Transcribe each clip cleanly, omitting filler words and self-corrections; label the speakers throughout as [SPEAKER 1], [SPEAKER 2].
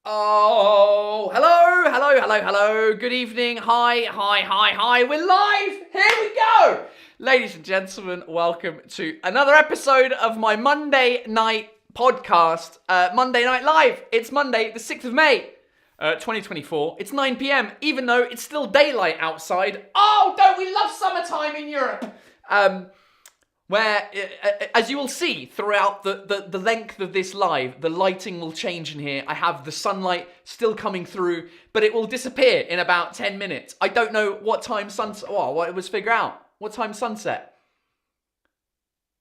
[SPEAKER 1] Oh, hello. Good evening. Hi. We're live. Here we go. Ladies and gentlemen, welcome to another episode of my Monday night podcast, Monday Night Live. It's Monday, the 6th of May, 2024. It's 9 p.m., even though it's still daylight outside. Oh, don't we love summertime in Europe? Where, as you will see throughout the length of this live, the lighting will change in here. I have the sunlight still coming through, but it will disappear in about 10 minutes. I don't know what time sunset... Oh, what it was figure out. What time sunset?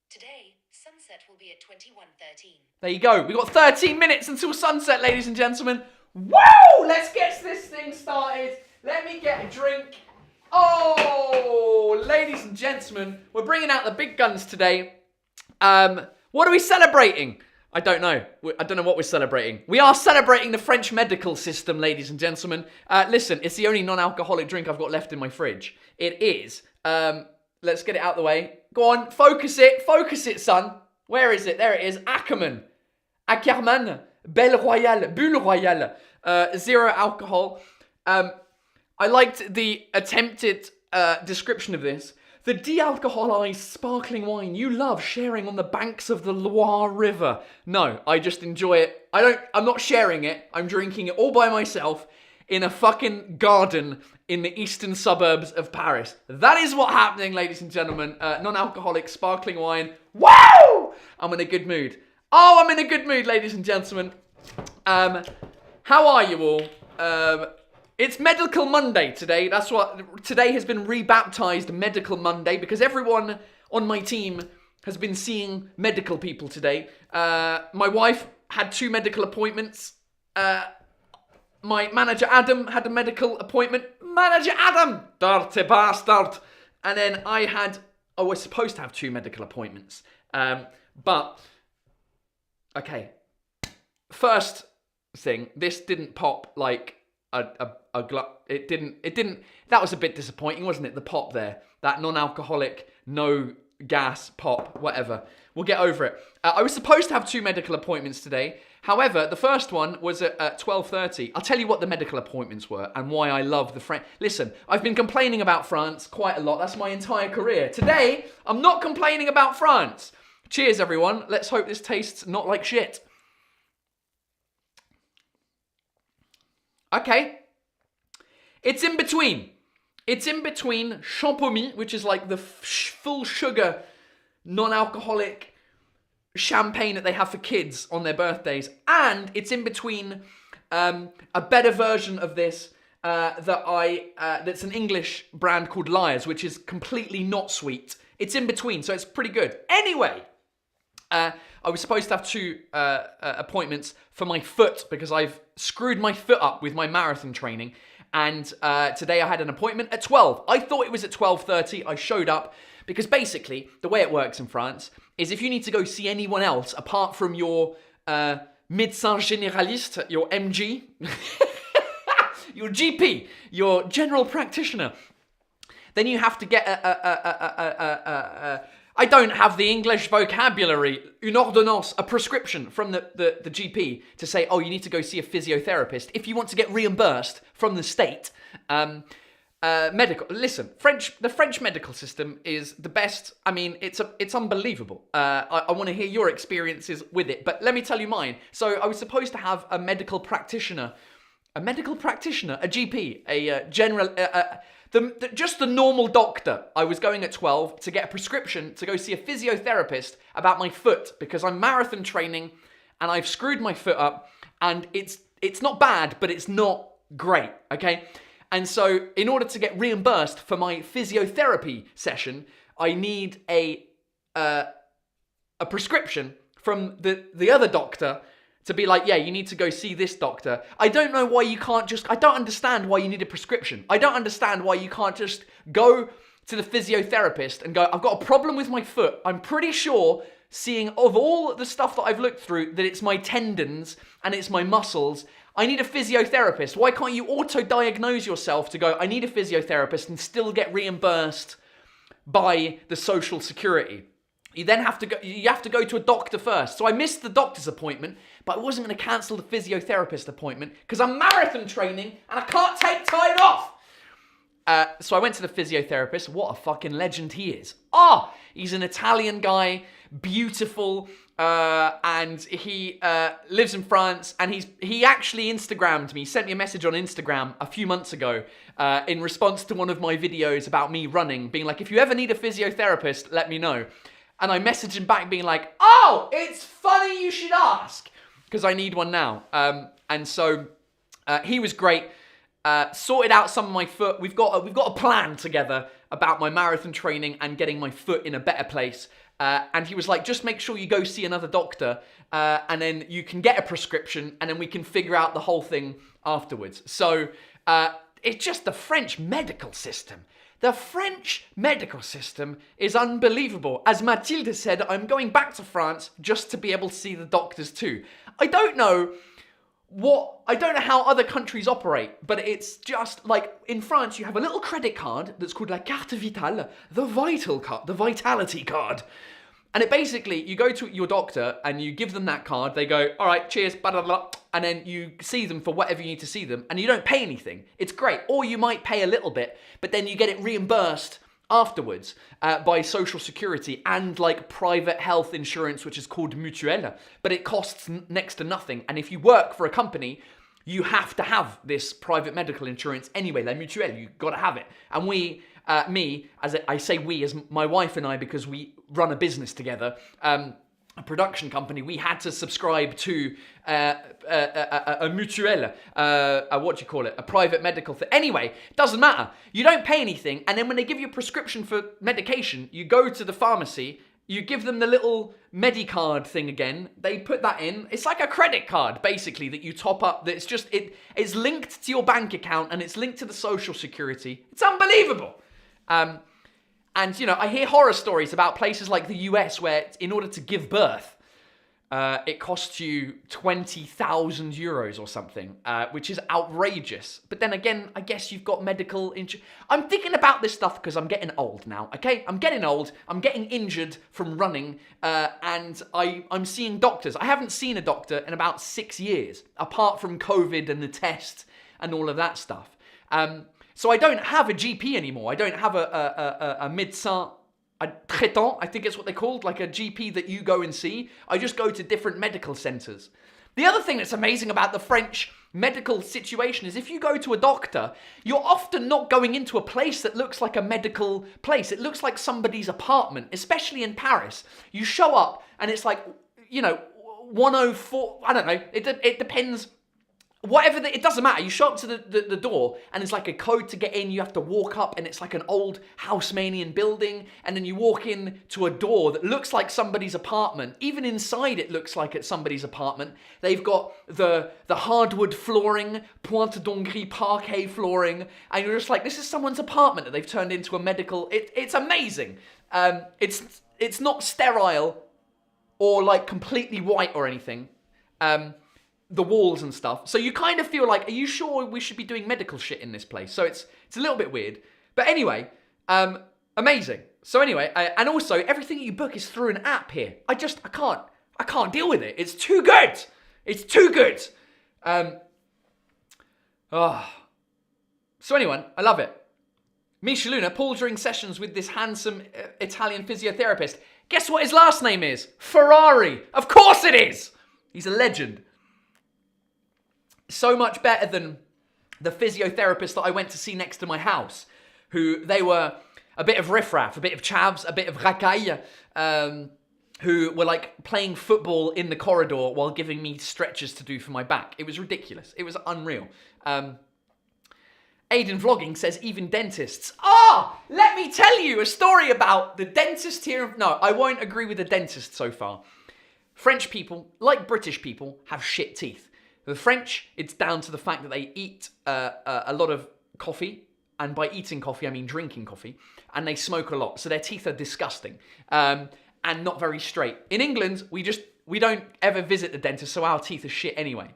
[SPEAKER 2] Today, sunset will be at 21:13.
[SPEAKER 1] There you go. We've got 13 minutes until sunset, ladies and gentlemen. Woo! Let's get this thing started. Let me get a drink. Oh, ladies and gentlemen, we're bringing out the big guns today. What are we celebrating? I don't know. I don't know what we're celebrating. We are celebrating the French medical system, ladies and gentlemen. Listen, it's the only non-alcoholic drink I've got left in my fridge. It is. Let's get it out the way. Go on, focus it, son. Where is it? There it is. Ackerman, Belle Royale, Bulle Royale. Zero alcohol. I liked the attempted description of this. The de-alcoholized sparkling wine you love sharing on the banks of the Loire River. No, I just enjoy it. I'm not sharing it. I'm drinking it all by myself in a fucking garden in the eastern suburbs of Paris. That is what's happening, ladies and gentlemen. Non-alcoholic sparkling wine. Woo! I'm in a good mood. Oh, I'm in a good mood, ladies and gentlemen. How are you all? It's Medical Monday today. That's what today has been rebaptized Medical Monday because everyone on my team has been seeing medical people today. My wife had 2 medical appointments. My manager Adam had a medical appointment. Manager Adam! Dirty bastard! And then I was supposed to have 2 medical appointments. But, okay. First thing, this didn't pop like it didn't, that was a bit disappointing, wasn't it? The pop there. That non-alcoholic, no gas pop, whatever. We'll get over it. I was supposed to have 2 medical appointments today. However, the first one was at 12:30. I'll tell you what the medical appointments were and why I love the French. Listen, I've been complaining about France quite a lot. That's my entire career. Today, I'm not complaining about France. Cheers, everyone. Let's hope this tastes not like shit. Okay. It's in between. It's in between Champomy, which is like the full sugar, non-alcoholic champagne that they have for kids on their birthdays. And it's in between a better version of this that's an English brand called Liars, which is completely not sweet. It's in between, so it's pretty good. Anyway, I was supposed to have 2 appointments for my foot because I've screwed my foot up with my marathon training. And today I had an appointment at 12. I thought it was at 12:30. I showed up because basically the way it works in France is if you need to go see anyone else apart from your médecin généraliste, your MG, your GP, your general practitioner, then you have to get I don't have the English vocabulary, une ordonnance, a prescription from the GP to say, oh, you need to go see a physiotherapist if you want to get reimbursed from the state. Medical. Listen, the French medical system is the best. I mean, it's unbelievable. I want to hear your experiences with it, but let me tell you mine. So I was supposed to have a medical practitioner, a GP, a general... just the normal doctor. I was going at 12 to get a prescription to go see a physiotherapist about my foot because I'm marathon training and I've screwed my foot up and it's not bad, but it's not great, okay? And so in order to get reimbursed for my physiotherapy session, I need a prescription from the other doctor to be like, yeah, you need to go see this doctor. I don't know why you can't just... I don't understand why you need a prescription. I don't understand why you can't just go to the physiotherapist and go, I've got a problem with my foot. I'm pretty sure, seeing of all the stuff that I've looked through, that it's my tendons and it's my muscles. I need a physiotherapist. Why can't you auto-diagnose yourself to go, I need a physiotherapist and still get reimbursed by the Social Security? You then have to go to a doctor first. So I missed the doctor's appointment, but I wasn't going to cancel the physiotherapist appointment because I'm marathon training and I can't take time off. So I went to the physiotherapist. What a fucking legend he is. He's an Italian guy, beautiful, and he lives in France, and he actually Instagrammed me. He sent me a message on Instagram a few months ago in response to one of my videos about me running, being like, if you ever need a physiotherapist, let me know. And I messaged him back being like, oh, it's funny you should ask, because I need one now. And so he was great. Sorted out some of my foot. We've got a plan together about my marathon training and getting my foot in a better place. And he was like, just make sure you go see another doctor, and then you can get a prescription, and then we can figure out the whole thing afterwards. So it's just the French medical system. The French medical system is unbelievable. As Mathilde said, I'm going back to France just to be able to see the doctors too. I don't know how other countries operate, but it's just like in France, you have a little credit card that's called la carte vitale, the vital card, the vitality card. And it basically, you go to your doctor and you give them that card. They go, all right, cheers, blah, blah, blah. And then you see them for whatever you need to see them, and you don't pay anything. It's great. Or you might pay a little bit, but then you get it reimbursed afterwards by Social Security and like private health insurance, which is called mutuelle, but it costs next to nothing. And if you work for a company, you have to have this private medical insurance anyway, la mutuelle, you've got to have it. And I say we as my wife and I, because we run a business together, a production company, we had to subscribe to a mutuelle, a private medical thing. Anyway, it doesn't matter. You don't pay anything, and then when they give you a prescription for medication, you go to the pharmacy, you give them the little Medicard thing again, they put that in. It's like a credit card, basically, that you top up. That it's linked to your bank account, and it's linked to the Social Security. It's unbelievable. And, you know, I hear horror stories about places like the US where in order to give birth, it costs you 20,000 euros or something, which is outrageous. But then again, I guess you've got medical insurance. I'm thinking about this stuff because I'm getting old now, okay? I'm getting old. I'm getting injured from running, and I'm seeing doctors. I haven't seen a doctor in about 6 years, apart from COVID and the test and all of that stuff. So I don't have a GP anymore. I don't have a médecin traitant, I think it's what they're called, like a GP that you go and see. I just go to different medical centres. The other thing that's amazing about the French medical situation is if you go to a doctor, you're often not going into a place that looks like a medical place. It looks like somebody's apartment, especially in Paris. You show up and it's like, you know, 104, I don't know, it depends. It doesn't matter. You show up to the door and it's like a code to get in. You have to walk up and it's like an old Haussmannian building. And then you walk in to a door that looks like somebody's apartment. Even inside it looks like it's somebody's apartment. They've got the hardwood flooring, Pointe d'Hongrie parquet flooring. And you're just like, this is someone's apartment that they've turned into a medical. It's amazing. It's not sterile or like completely white or anything. The walls and stuff. So you kind of feel like, are you sure we should be doing medical shit in this place? So it's a little bit weird. But anyway, amazing. So anyway, and also everything you book is through an app here. I can't deal with it. It's too good. It's too good. So anyway, I love it. Misha Luna, Paul during sessions with this handsome Italian physiotherapist. Guess what his last name is? Ferrari. Of course it is. He's a legend. So much better than the physiotherapist that I went to see next to my house, who they were a bit of riffraff, a bit of chavs, a bit of racaille, who were like playing football in the corridor while giving me stretches to do for my back. It was ridiculous. It was unreal. Aiden Vlogging says even dentists. Let me tell you a story about the dentist here. No, I won't agree with the dentist so far. French people, like British people, have shit teeth. The French, it's down to the fact that they eat a lot of coffee, and by eating coffee, I mean drinking coffee, and they smoke a lot, so their teeth are disgusting, and not very straight. In England, we don't ever visit the dentist, so our teeth are shit anyway,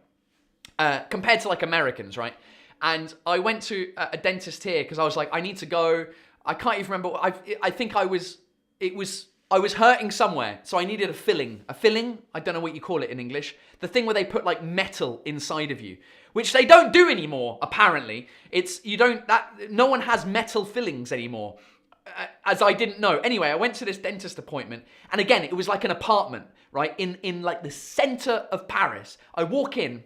[SPEAKER 1] compared to like Americans, right? And I went to a dentist here, because I was like, I need to go, I can't even remember, I think it was I was hurting somewhere, so I needed a filling. A filling? I don't know what you call it in English. The thing where they put like metal inside of you, which they don't do anymore, apparently. No one has metal fillings anymore, as I didn't know. Anyway, I went to this dentist appointment, and again, it was like an apartment, right? In like the center of Paris. I walk in,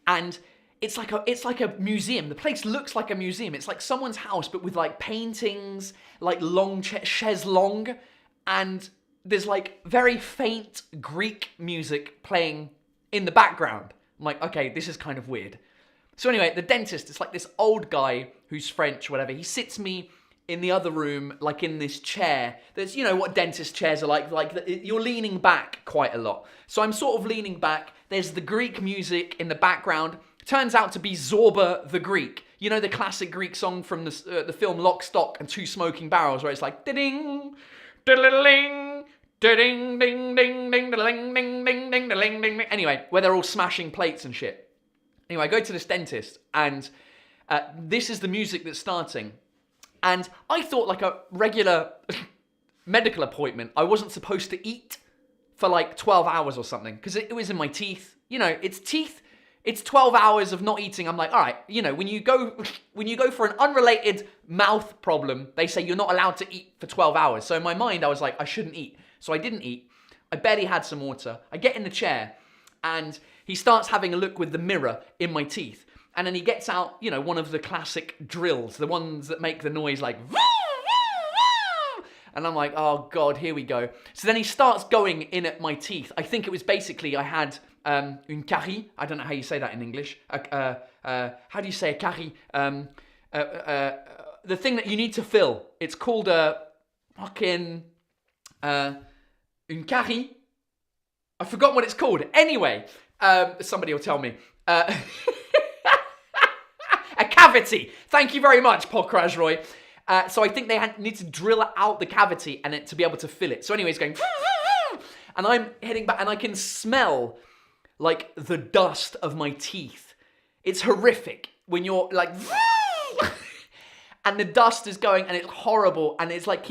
[SPEAKER 1] and it's like a museum. The place looks like a museum. It's like someone's house, but with like paintings, like long chaise longue, and there's like very faint Greek music playing in the background. I'm like, okay, this is kind of weird. So anyway, the dentist, it's like this old guy who's French, whatever. He sits me in the other room, like in this chair. There's, you know what dentist chairs are like you're leaning back quite a lot. So I'm sort of leaning back. There's the Greek music in the background. Turns out to be Zorba the Greek. You know the classic Greek song from the film Lock, Stock and Two Smoking Barrels, where it's like ding, ding, ding, ding, ding, ding, ding, ding, ding, ding, ding, ding. Anyway, where they're all smashing plates and shit. Anyway, I go to this dentist, and this is the music that's starting. And I thought, like a regular medical appointment, I wasn't supposed to eat for like 12 hours or something, because it was in my teeth. You know, it's teeth. It's 12 hours of not eating. I'm like, all right, you know, when you go for an unrelated mouth problem, they say you're not allowed to eat for 12 hours. So in my mind, I was like, I shouldn't eat. So I didn't eat. I barely had some water. I get in the chair, and he starts having a look with the mirror in my teeth. And then he gets out, you know, one of the classic drills, the ones that make the noise like... And I'm like, oh God, here we go. So then he starts going in at my teeth. I think it was basically I had une carie. I don't know how you say that in English. How do you say a carie? The thing that you need to fill. It's called a fucking... une carie. I forgot what it's called. Anyway, somebody will tell me. A cavity. Thank you very much, Paul Krajroy. So I think they need to drill out the cavity and to be able to fill it. So anyway, it's going... And I'm heading back, and I can smell, like, the dust of my teeth. It's horrific when you're, like... And the dust is going, and it's horrible, and it's like,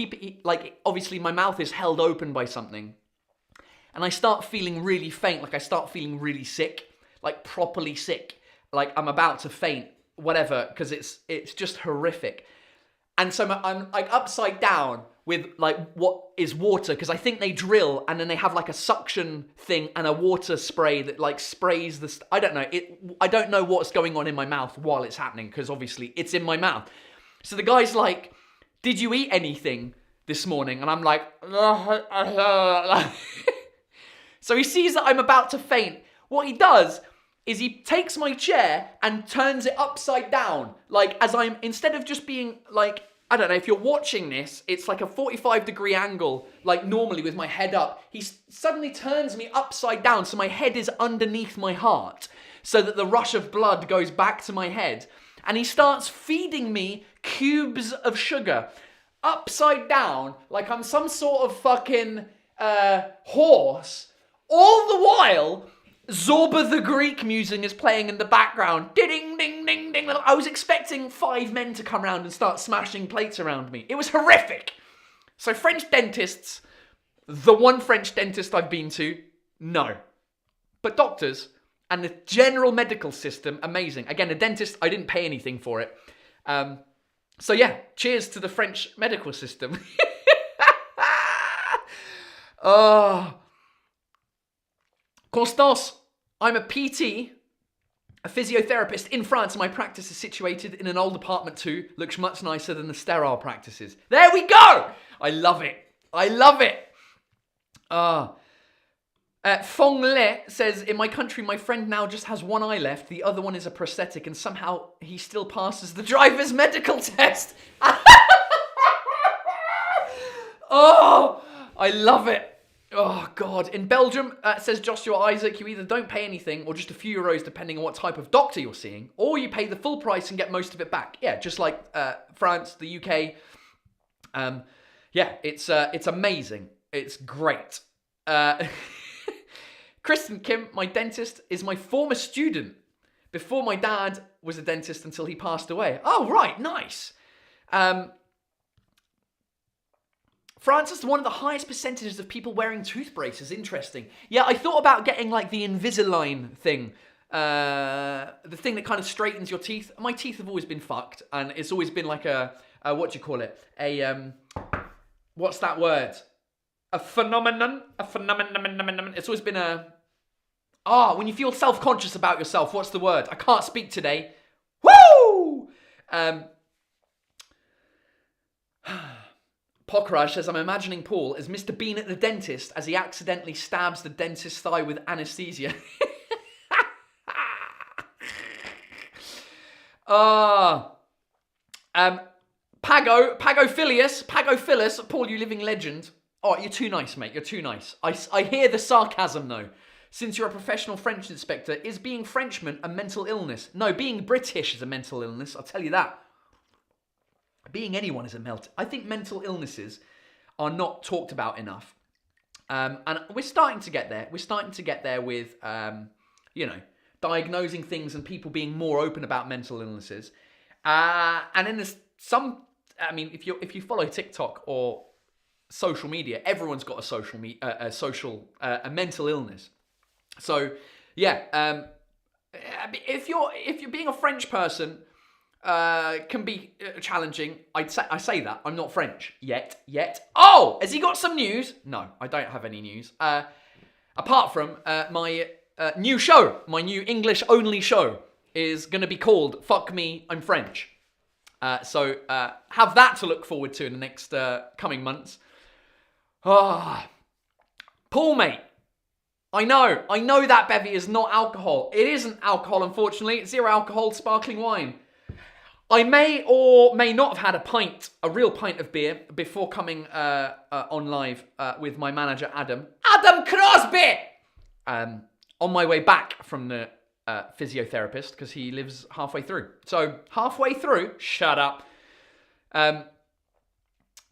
[SPEAKER 1] obviously my mouth is held open by something. And I start feeling really faint, like I start feeling really sick, like properly sick, like I'm about to faint, whatever, because it's just horrific. And so I'm like upside down with like what is water, because I think they drill and then they have like a suction thing and a water spray that like sprays the... I don't know. I don't know what's going on in my mouth while it's happening, because obviously it's in my mouth. So the guy's like, did you eat anything this morning? And I'm like... So he sees that I'm about to faint. What he does is he takes my chair and turns it upside down. Like, as I'm, instead of just being like, I don't know, if you're watching this, it's like a 45-degree angle, like normally with my head up. He suddenly turns me upside down, so my head is underneath my heart, so that the rush of blood goes back to my head. And he starts feeding me cubes of sugar, upside down, like I'm some sort of fucking horse. All the while, Zorba the Greek music is playing in the background. Ding, ding, ding, ding. I was expecting 5 men to come around and start smashing plates around me. It was horrific. So French dentists, the one French dentist I've been to, no. But doctors and the general medical system, amazing. Again, a dentist, I didn't pay anything for it. So yeah, cheers to the French medical system. Oh... Constance, I'm a PT, a physiotherapist in France. My practice is situated in an old apartment too. Looks much nicer than the sterile practices. There we go! I love it. I love it. Fong Le says, in my country, my friend now just has one eye left. The other one is a prosthetic, and somehow he still passes the driver's medical test. Oh, I love it. Oh, God. In Belgium, says Joshua Isaac, you either don't pay anything or just a few euros depending on what type of doctor you're seeing, or you pay the full price and get most of it back. Yeah, just like France, the UK. Yeah, it's amazing. It's great. Kristen Kim, my dentist, is my former student before my dad was a dentist until he passed away. Oh, right. Nice. France is one of the highest percentages of people wearing tooth braces. Interesting. Yeah, I thought about getting like the Invisalign thing. The thing that kind of straightens your teeth. My teeth have always been fucked. And it's always been like a what do you call it? What's that word? A phenomenon? A phenomenon. It's always been when you feel self-conscious about yourself, what's the word? I can't speak today. Woo! Pokraj says, I'm imagining Paul as Mr. Bean at the dentist as he accidentally stabs the dentist's thigh with anesthesia. Pagophilus, Paul, you living legend. Oh, you're too nice, mate. You're too nice. I hear the sarcasm, though. Since you're a professional French inspector, is being Frenchman a mental illness? No, being British is a mental illness. I'll tell you that. Being anyone is a I think mental illnesses are not talked about enough. And we're starting to get there. We're starting to get there with, diagnosing things and people being more open about mental illnesses. And then there's if you follow TikTok or social media, everyone's got a mental illness. So yeah, if you're being a French person, can be challenging. I say that I'm not French yet. Oh, has he got some news? No, I don't have any news. Apart from my new show, my new English only show is going to be called "Fuck Me, I'm French." So have that to look forward to in the next coming months. Paul, mate. I know that bevy is not alcohol. It isn't alcohol, unfortunately. It's 0 alcohol sparkling wine. I may or may not have had a real pint of beer before coming on live with my manager, Adam Crosby, on my way back from the physiotherapist, because he lives halfway through. So, halfway through, shut up.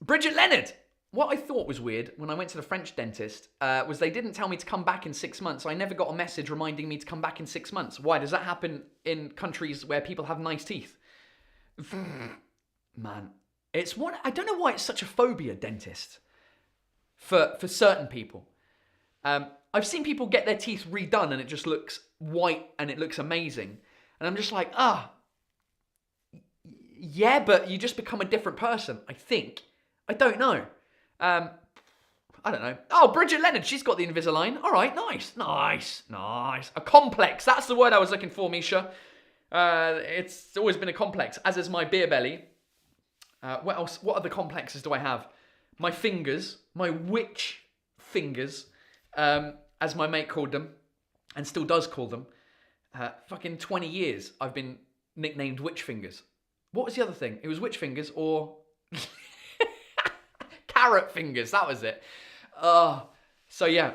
[SPEAKER 1] Bridget Leonard. What I thought was weird when I went to the French dentist was they didn't tell me to come back in 6 months. I never got a message reminding me to come back in 6 months. Why? Does that happen in countries where people have nice teeth? Man, it's one. I don't know why it's such a phobia, dentist, for certain people. I've seen people get their teeth redone and it just looks white and it looks amazing. And I'm just like, yeah, but you just become a different person, I think. I don't know. I don't know. Oh, Bridget Leonard, she's got the Invisalign. All right, nice. A complex, that's the word I was looking for, Misha. It's always been a complex, as is my beer belly. What else? What other complexes do I have? My fingers, my witch fingers, as my mate called them, and still does call them. Fucking 20 years I've been nicknamed witch fingers. What was the other thing? It was witch fingers or carrot fingers. That was it. So yeah.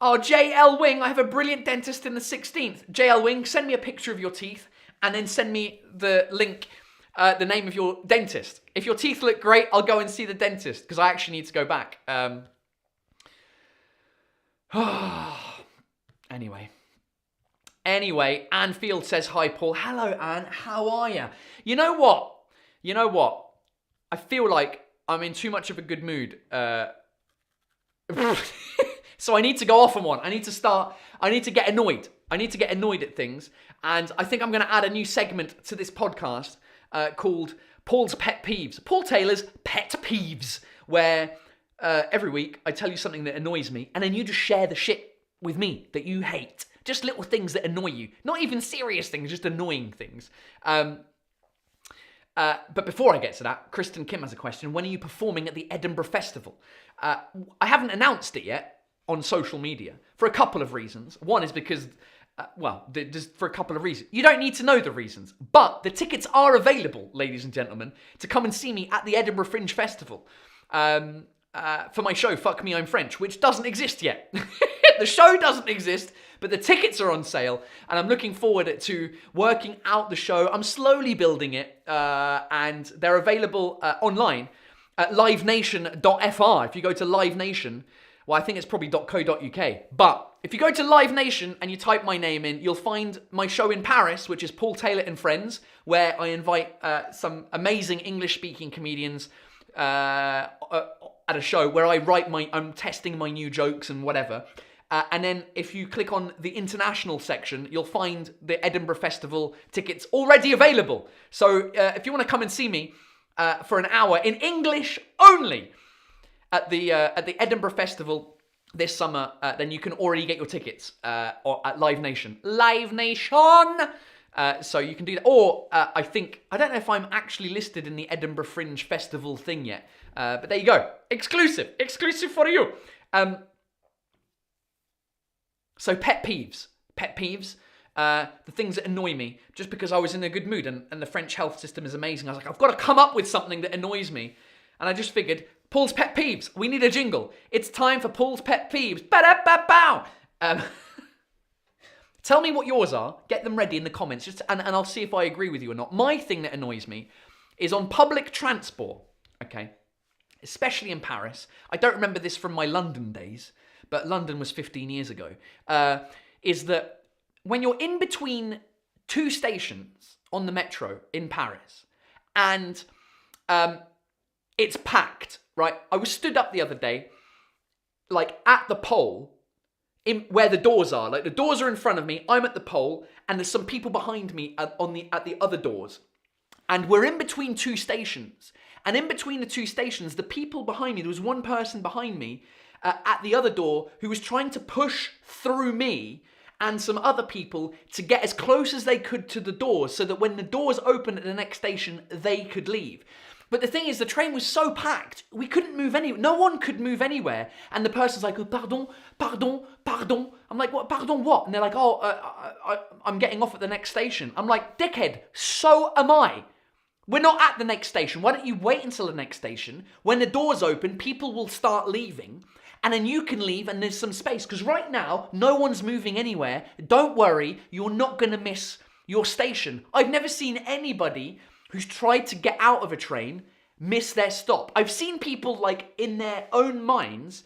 [SPEAKER 1] JL Wing, I have a brilliant dentist in the 16th. JL Wing, send me a picture of your teeth and then send me the link, the name of your dentist. If your teeth look great, I'll go and see the dentist because I actually need to go back. Anyway, Anne Field says, hi, Paul. Hello, Anne. How are you? You know what? I feel like I'm in too much of a good mood. So I need to go off on one. I need to get annoyed. I need to get annoyed at things. And I think I'm going to add a new segment to this podcast called Paul's Pet Peeves. Paul Taylor's Pet Peeves, where every week I tell you something that annoys me, and then you just share the shit with me that you hate. Just little things that annoy you. Not even serious things, just annoying things. But before I get to that, Kristen Kim has a question. When are you performing at the Edinburgh Festival? I haven't announced it yet on social media for a couple of reasons. One is because, just for a couple of reasons. You don't need to know the reasons, but the tickets are available, ladies and gentlemen, to come and see me at the Edinburgh Fringe Festival for my show, Fuck Me, I'm French, which doesn't exist yet. The show doesn't exist, but the tickets are on sale, and I'm looking forward to working out the show. I'm slowly building it, and they're available online at livenation.fr. If you go to Live Nation, well, I think it's probably .co.uk. But if you go to Live Nation and you type my name in, you'll find my show in Paris, which is Paul Taylor and Friends, where I invite some amazing English-speaking comedians at a show where I'm testing my new jokes and whatever. And then if you click on the international section, you'll find the Edinburgh Festival tickets already available. So if you want to come and see me for an hour in English only at the Edinburgh Festival this summer, then you can already get your tickets or at Live Nation. Live Nation! So you can do that. Or I don't know if I'm actually listed in the Edinburgh Fringe Festival thing yet. But there you go. Exclusive for you. So pet peeves. The things that annoy me just because I was in a good mood and the French health system is amazing. I was like, I've got to come up with something that annoys me. And I just figured, Paul's pet peeves. We need a jingle. It's time for Paul's pet peeves. Ba-da-ba-bow. Tell me what yours are. Get them ready in the comments, and I'll see if I agree with you or not. My thing that annoys me is on public transport, okay? Especially in Paris. I don't remember this from my London days, but London was 15 years ago. Is that when you're in between two stations on the metro in Paris, and it's packed, right? I was stood up the other day, like at the pole, where the doors are. Like the doors are in front of me, I'm at the pole, and there's some people behind me at the other doors. And we're in between two stations. And in between the two stations, the people behind me, there was one person behind me at the other door who was trying to push through me and some other people to get as close as they could to the doors so that when the doors opened at the next station, they could leave. But the thing is, the train was so packed, we couldn't move anywhere. No one could move anywhere. And the person's like, oh, pardon. I'm like, what? Pardon what? And they're like, I'm getting off at the next station. I'm like, dickhead, so am I. We're not at the next station. Why don't you wait until the next station? When the doors open, people will start leaving. And then you can leave and there's some space. Because right now, no one's moving anywhere. Don't worry, you're not going to miss your station. I've never seen anybody who's tried to get out of a train miss their stop. I've seen people like in their own minds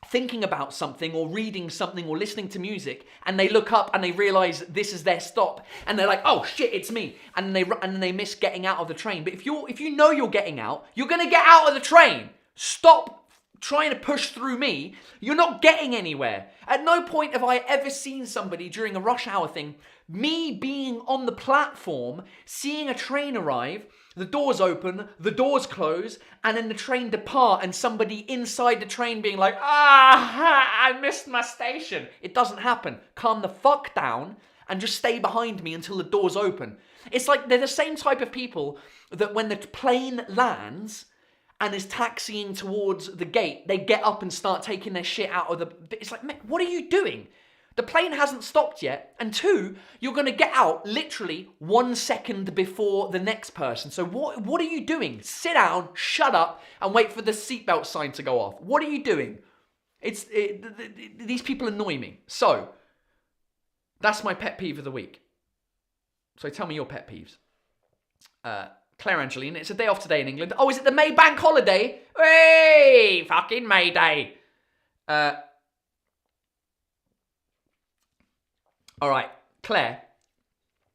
[SPEAKER 1] thinking about something or reading something or listening to music, and they look up and they realize this is their stop, and they're like, oh shit, it's me, and they miss getting out of the train. But if you know you're getting out, you're gonna get out of the train. Stop trying to push through me. You're not getting anywhere. At no point have I ever seen somebody during a rush hour thing, me being on the platform, seeing a train arrive, the doors open, the doors close, and then the train depart, and somebody inside the train being like, I missed my station. It doesn't happen. Calm the fuck down and just stay behind me until the doors open. It's like they're the same type of people that when the plane lands and is taxiing towards the gate, they get up and start taking their shit out of the... It's like, man, what are you doing? The plane hasn't stopped yet. And two, you're going to get out literally 1 second before the next person. So what are you doing? Sit down, shut up, and wait for the seatbelt sign to go off. What are you doing? These people annoy me. So, that's my pet peeve of the week. So tell me your pet peeves. Claire Angeline, it's a day off today in England. Oh, is it the May bank holiday? Hey, fucking May Day. All right, Claire,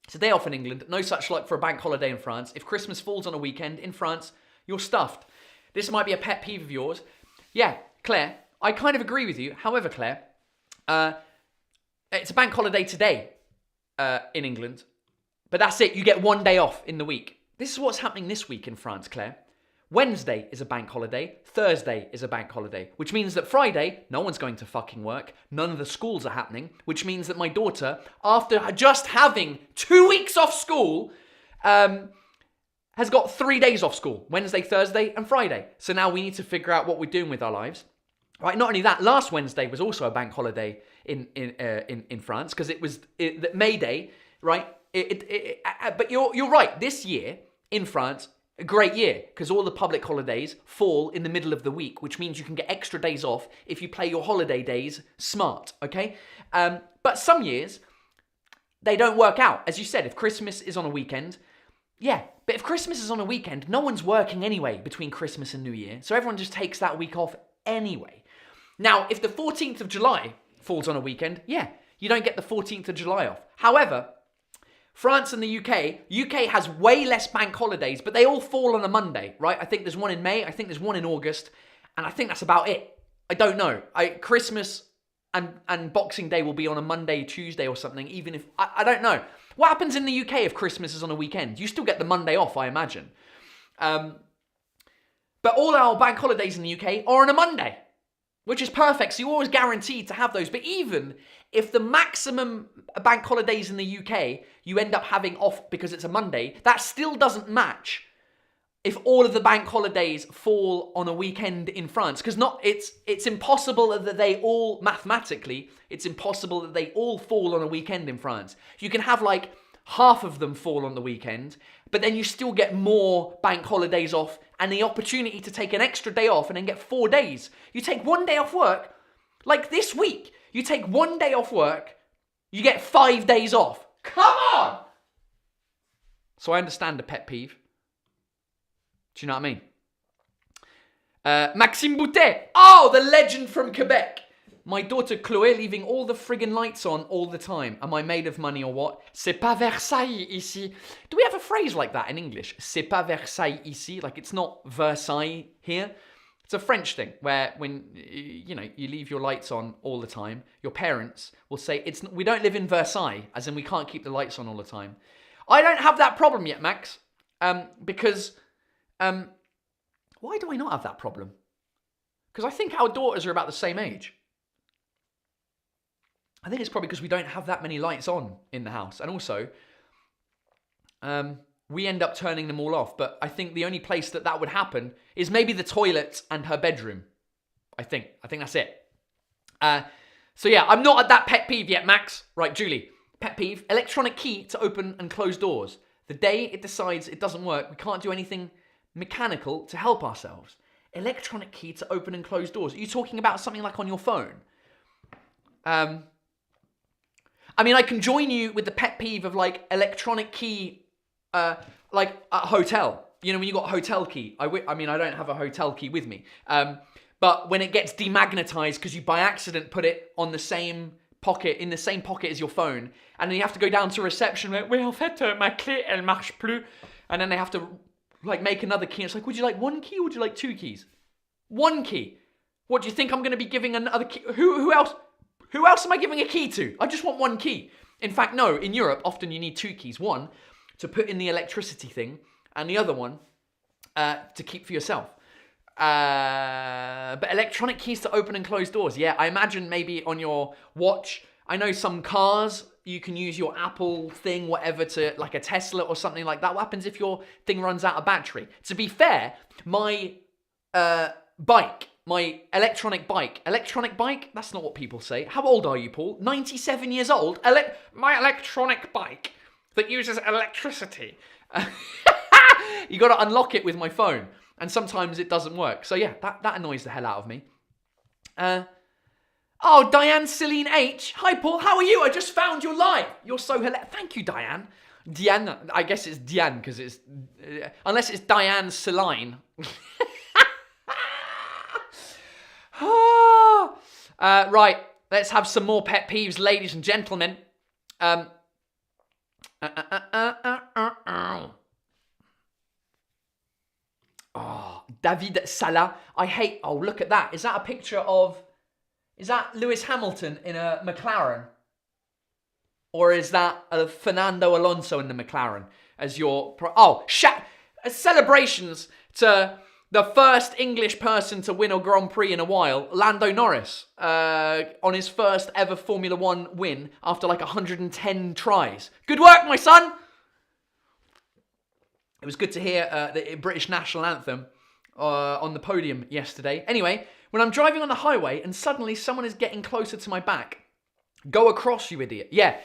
[SPEAKER 1] it's a day off in England. No such luck for a bank holiday in France. If Christmas falls on a weekend in France, you're stuffed. This might be a pet peeve of yours. Yeah, Claire, I kind of agree with you. However, Claire, it's a bank holiday today in England. But that's it. You get 1 day off in the week. This is what's happening this week in France, Claire. Wednesday is a bank holiday. Thursday is a bank holiday. Which means that Friday, no one's going to fucking work. None of the schools are happening. Which means that my daughter, after just having 2 weeks off school, has got 3 days off school. Wednesday, Thursday, and Friday. So now we need to figure out what we're doing with our lives. Right? Not only that, last Wednesday was also a bank holiday in France. Because it was May Day, right? But you're right. This year in France, a great year, because all the public holidays fall in the middle of the week, which means you can get extra days off if you play your holiday days smart, okay? But some years, they don't work out. As you said, if Christmas is on a weekend, yeah, but if Christmas is on a weekend, no one's working anyway between Christmas and New Year, so everyone just takes that week off anyway. Now, if the 14th of July falls on a weekend, yeah, you don't get the 14th of July off. However, France and the UK has way less bank holidays, but they all fall on a Monday, right? I think there's one in May, I think there's one in August, And I think that's about it. I don't know. Christmas and Boxing Day will be on a Monday, Tuesday or something, even if... I don't know. What happens in the UK if Christmas is on a weekend? You still get the Monday off, I imagine. But all our bank holidays in the UK are on a Monday, which is perfect. So you're always guaranteed to have those. But even if the maximum bank holidays in the UK, you end up having off because it's a Monday, that still doesn't match if all of the bank holidays fall on a weekend in France. Because it's impossible that they all, mathematically, it's impossible that they all fall on a weekend in France. You can have like half of them fall on the weekend, but then you still get more bank holidays off and the opportunity to take an extra day off and then get 4 days. You take 1 day off work, like this week, you take 1 day off work, you get 5 days off. Come on! So I understand the pet peeve. Do you know what I mean? Maxime Boutet. Oh, the legend from Quebec. My daughter Chloé leaving all the friggin' lights on all the time. Am I made of money or what? C'est pas Versailles ici. Do we have a phrase like that in English? C'est pas Versailles ici. Like it's not Versailles here. It's a French thing where when you leave your lights on all the time, your parents will say we don't live in Versailles, as in we can't keep the lights on all the time. I don't have that problem yet, Max, because why do I not have that problem? Because I think our daughters are about the same age. I think it's probably because we don't have that many lights on in the house. And also, we end up turning them all off. But I think the only place that would happen is maybe the toilet and her bedroom. I think that's it. So yeah, I'm not at that pet peeve yet, Max. Right, Julie. Pet peeve, electronic key to open and close doors. The day it decides it doesn't work, we can't do anything mechanical to help ourselves. Electronic key to open and close doors. Are you talking about something like on your phone? I mean, I can join you with the pet peeve of like electronic key, like at a hotel. You know, when you got a hotel key. I mean, I don't have a hotel key with me. But when it gets demagnetized because you by accident put it on the same pocket, in the same pocket as your phone, and then you have to go down to reception like, oui, en fait, ma clé, elle marche plus. And then they have to like make another key. It's like, would you like one key or would you like 2 keys? 1 key. What, do you think I'm going to be giving another key? Who else? Who else am I giving a key to? I just want 1 key. In fact, no, in Europe, often you need 2 keys. One, to put in the electricity thing, and the other one, to keep for yourself. But electronic keys to open and close doors. Yeah, I imagine maybe on your watch. I know some cars, you can use your Apple thing, whatever, to like a Tesla or something like that. What happens if your thing runs out of battery? To be fair, my bike, my electronic bike, that's not what people say. How old are you, Paul? 97 years old? My electronic bike that uses electricity. You got to unlock it with my phone. And sometimes it doesn't work. So yeah, that annoys the hell out of me. Oh, Diane Seline H. Hi, Paul. How are you? I just found your live. You're so hilarious. Thank you, Diane. Diane. I guess it's Diane because it's... unless it's Diane Seline. Right. Let's have some more pet peeves, ladies and gentlemen. Oh, David Salah. I hate... Oh, look at that. Is that a picture of... Is that Lewis Hamilton in a McLaren? Or is that Fernando Alonso in the McLaren as your... celebrations to the first English person to win a Grand Prix in a while, Lando Norris, on his first ever Formula 1 win after like 110 tries. Good work, my son! It was good to hear the British national anthem on the podium yesterday. Anyway, when I'm driving on the highway and suddenly someone is getting closer to my back, go across, you idiot. Yeah.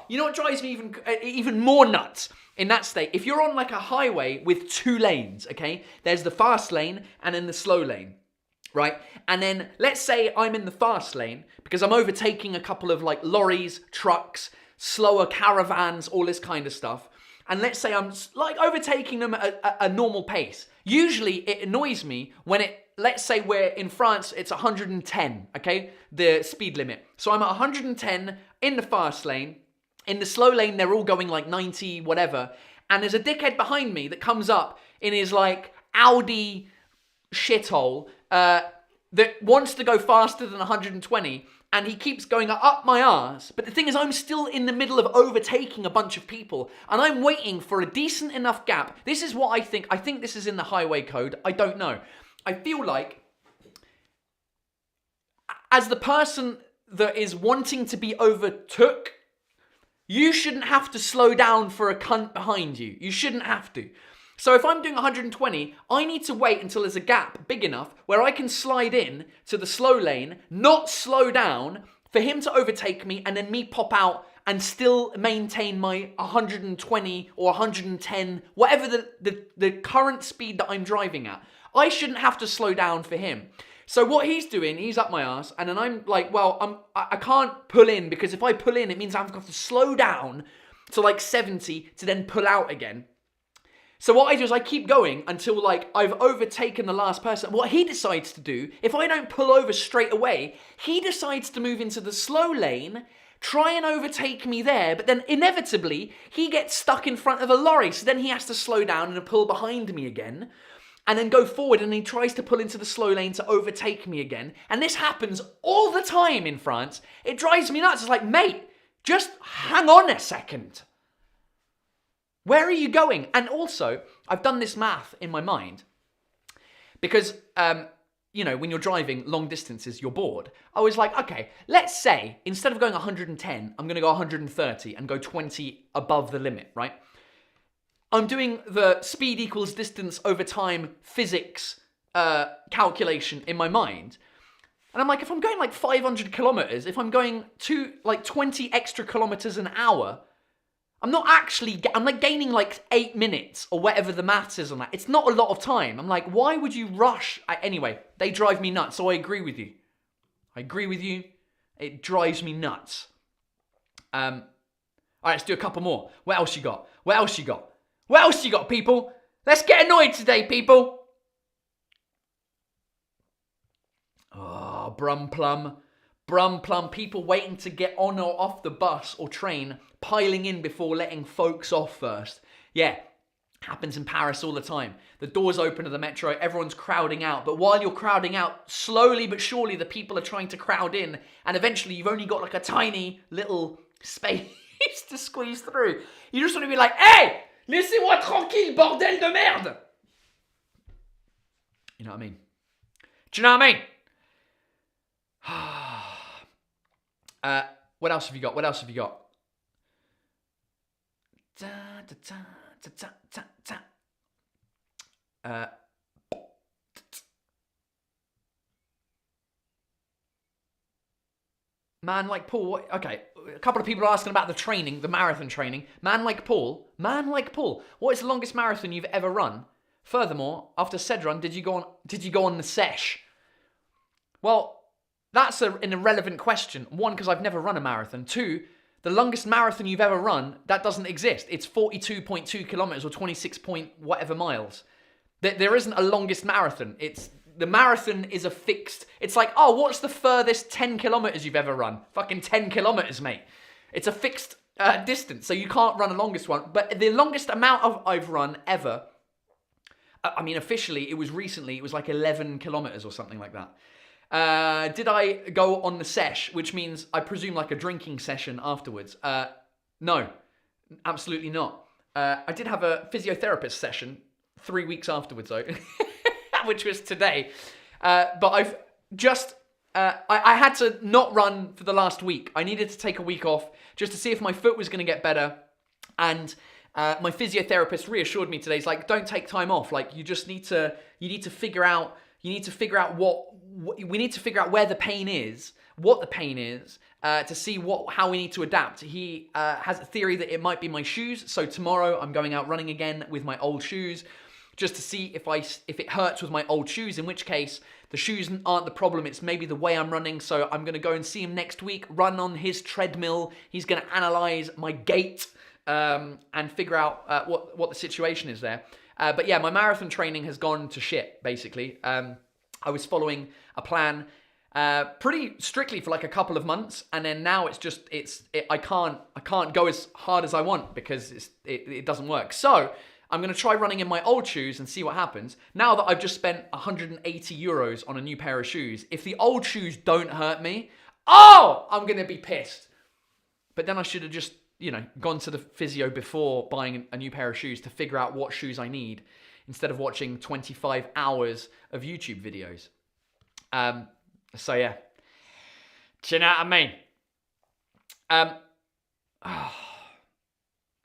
[SPEAKER 1] You know what drives me even more nuts in that state? If you're on like a highway with 2 lanes, okay? There's the fast lane and then the slow lane, right? And then let's say I'm in the fast lane because I'm overtaking a couple of like lorries, trucks, slower caravans, all this kind of stuff. And let's say I'm like overtaking them at a normal pace. Usually it annoys me when let's say we're in France, it's 110, okay? The speed limit. So I'm at 110 in the fast lane. In the slow lane, they're all going like 90, whatever. And there's a dickhead behind me that comes up in his like Audi shithole that wants to go faster than 120, and he keeps going up my arse. But the thing is, I'm still in the middle of overtaking a bunch of people, and I'm waiting for a decent enough gap. This is what I think. I think this is in the highway code. I don't know. I feel like, as the person that is wanting to be overtook, you shouldn't have to slow down for a cunt behind you. You shouldn't have to. So if I'm doing 120, I need to wait until there's a gap big enough where I can slide in to the slow lane, not slow down, for him to overtake me, and then me pop out and still maintain my 120 or 110, whatever the current speed that I'm driving at. I shouldn't have to slow down for him. So what he's doing, he's up my ass, and then I'm like, well, I can't pull in, because if I pull in, it means I've got to slow down to like 70 to then pull out again. So what I do is I keep going until like I've overtaken the last person. What he decides to do, if I don't pull over straight away, he decides to move into the slow lane, try and overtake me there, but then inevitably he gets stuck in front of a lorry. So then he has to slow down and pull behind me again, and then go forward, and he tries to pull into the slow lane to overtake me again. And this happens all the time in France. It drives me nuts. It's like, mate, just hang on a second. Where are you going? And also, I've done this math in my mind because, when you're driving long distances, you're bored. I was like, okay, let's say instead of going 110, I'm going to go 130 and go 20 above the limit, right? I'm doing the speed equals distance over time physics calculation in my mind. And I'm like, if I'm going like 500 kilometers, if I'm going to like 20 extra kilometers an hour, I'm like gaining like 8 minutes or whatever the maths is on that. It's not a lot of time. I'm like, why would you rush? Anyway, they drive me nuts. So I agree with you. It drives me nuts. All right, let's do a couple more. What else you got? What else you got, people? Let's get annoyed today, people. Oh, Brum Plum. People waiting to get on or off the bus or train, piling in before letting folks off first. Yeah, happens in Paris all the time. The doors open to the metro, everyone's crowding out. But while you're crowding out, slowly but surely the people are trying to crowd in. And eventually you've only got like a tiny little space to squeeze through. You just want to be like, hey, laissez-moi tranquille, bordel de merde. You know what I mean? Do you know what I mean? What else have you got? Man like Paul, okay, a couple of people are asking about the training, the marathon training. Man like Paul, what is the longest marathon you've ever run? Furthermore, after said run, did you go on the sesh? Well, that's an irrelevant question. One, because I've never run a marathon. Two, the longest marathon you've ever run, that doesn't exist. It's 42.2 kilometers or 26 point whatever miles. There isn't a longest marathon. The marathon is a fixed... It's like, oh, what's the furthest 10 kilometers you've ever run? Fucking 10 kilometers, mate. It's a fixed distance, so you can't run the longest one. But the longest amount I've run ever... I mean, officially, it was recently. It was like 11 kilometers or something like that. Did I go on the sesh, which means I presume like a drinking session afterwards? No, absolutely not. I did have a physiotherapist session 3 weeks afterwards, though, which was today. But I've just, I had to not run for the last week. I needed to take a week off just to see if my foot was going to get better. And my physiotherapist reassured me today. He's like, don't take time off. Like, you need to figure out we need to figure out where the pain is, what the pain is, to see how we need to adapt. He has a theory that it might be my shoes. So tomorrow I'm going out running again with my old shoes, just to see if it hurts with my old shoes, in which case the shoes aren't the problem, it's maybe the way I'm running. So I'm going to go and see him next week, run on his treadmill. He's going to analyze my gait and figure out what the situation is there. But yeah, my marathon training has gone to shit, basically. I was following a plan pretty strictly for like a couple of months, and then now I can't go as hard as I want because it doesn't work. So I'm going to try running in my old shoes and see what happens. Now that I've just spent 180 euros on a new pair of shoes, if the old shoes don't hurt me, I'm going to be pissed. But then I should have just, gone to the physio before buying a new pair of shoes to figure out what shoes I need instead of watching 25 hours of YouTube videos. So yeah. Do you know what I mean?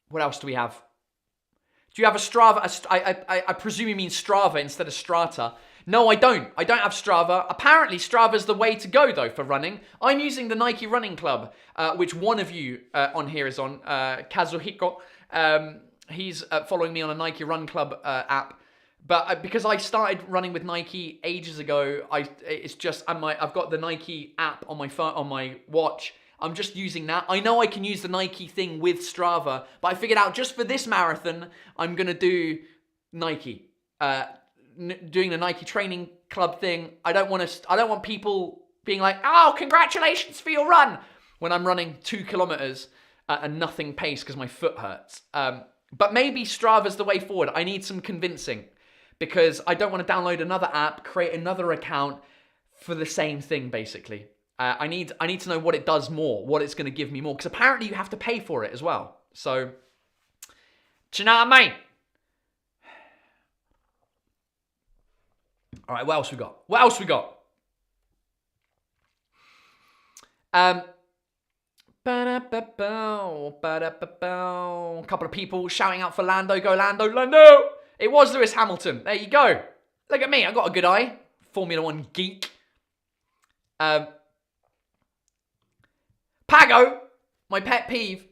[SPEAKER 1] What else do we have? Do you have a Strava? I presume you mean Strava instead of Strata. No, I don't. I don't have Strava. Apparently, Strava's the way to go, though, for running. I'm using the Nike Running Club, which one of you on here is on, Kazuhiko. He's following me on a Nike Run Club app. But because I started running with Nike ages ago, I've got the Nike app on my phone, on my watch. I'm just using that. I know I can use the Nike thing with Strava, but I figured out just for this marathon, I'm going to do Nike. Doing the Nike Training Club thing. I don't want people being like, oh, congratulations for your run, when I'm running 2 kilometers at a nothing pace because my foot hurts. But maybe Strava's the way forward. I need some convincing because I don't want to download another app, create another account for the same thing, basically. I need to know what it does more, what it's going to give me more, because apparently you have to pay for it as well. So, do you know what I mean? All right, what else we got? A couple of people shouting out for Lando. Go Lando, Lando! It was Lewis Hamilton. There you go. Look at me. I got a good eye. Formula 1 geek. Pago, my pet peeve,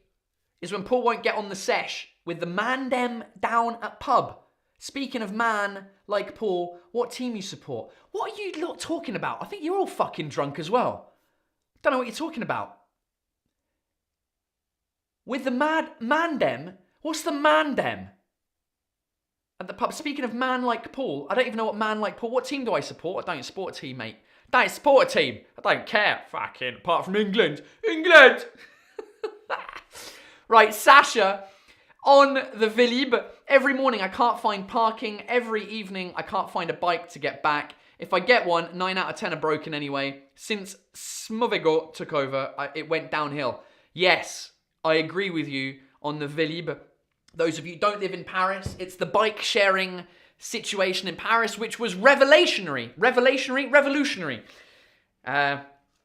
[SPEAKER 1] is when Paul won't get on the sesh with the man dem down at pub. Speaking of man like Paul, what team you support? What are you lot talking about? I think you're all fucking drunk as well. Don't know what you're talking about. With the man dem? What's the man dem? At the pub. Speaking of man like Paul, I don't even know what man like Paul. What team do I support? I don't support a team, mate. Don't support a team. I don't care. Fucking, apart from England. England! Right, Sasha, on the Vélib. Every morning I can't find parking. Every evening I can't find a bike to get back. If I get one, 9 out of 10 are broken anyway. Since Smovego took over, it went downhill. Yes, I agree with you on the Vélib. Those of you who don't live in Paris, it's the bike sharing situation in Paris, which was revolutionary.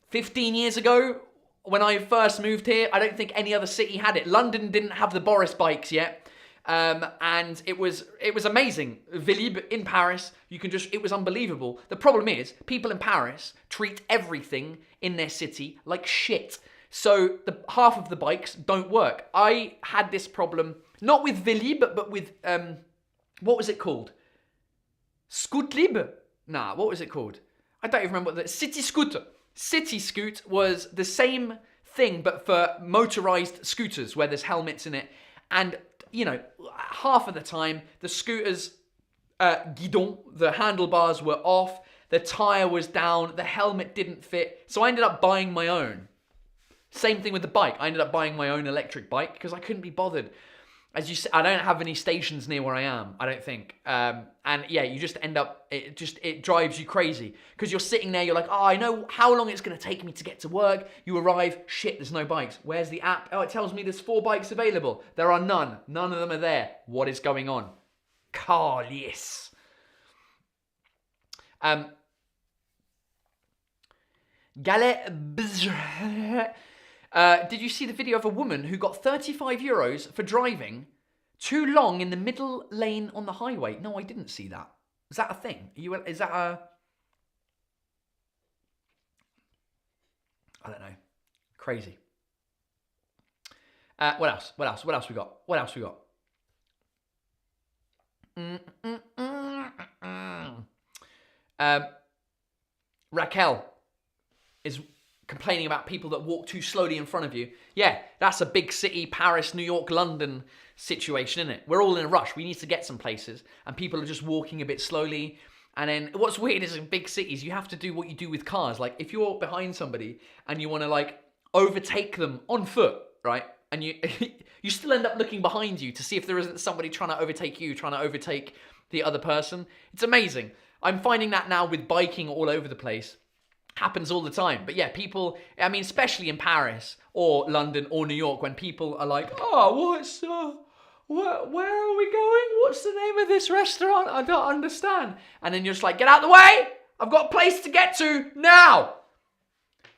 [SPEAKER 1] 15 years ago, when I first moved here, I don't think any other city had it. London didn't have the Boris bikes yet. And it was amazing. Vélib in Paris, it was unbelievable. The problem is, people in Paris treat everything in their city like shit. So half of the bikes don't work. I had this problem, not with Vélib, but with, what was it called? Scootlib? Nah, what was it called? I don't even remember. City Scooter. City Scoot was the same thing, but for motorized scooters where there's helmets in it. And, half of the time, the scooter's guidon, the handlebars were off, the tire was down, the helmet didn't fit. So I ended up buying my own. Same thing with the bike. I ended up buying my own electric bike because I couldn't be bothered. As you said, I don't have any stations near where I am, I don't think. And yeah, you just end up, it drives you crazy. Because you're sitting there, you're like, oh, I know how long it's going to take me to get to work. You arrive, shit, there's no bikes. Where's the app? Oh, it tells me there's 4 bikes available. There are none. None of them are there. What is going on? Carlius. Did you see the video of a woman who got 35 euros for driving too long in the middle lane on the highway? No, I didn't see that. Is that a thing? Is that a... I don't know. Crazy. What else? What else we got? Raquel is complaining about people that walk too slowly in front of you. Yeah, that's a big city, Paris, New York, London situation, isn't it? We're all in a rush. We need to get some places, and people are just walking a bit slowly. And then what's weird is in big cities, you have to do what you do with cars. Like, if you're behind somebody and you want to, like, overtake them on foot, right? and you you still end up looking behind you to see if there isn't somebody trying to overtake you, trying to overtake the other person. It's amazing. I'm finding that now with biking all over the place. Happens all the time. But yeah, people, I mean, especially in Paris or London or New York, when people are like, oh, where are we going? What's the name of this restaurant? I don't understand. And then you're just like, get out of the way. I've got a place to get to now.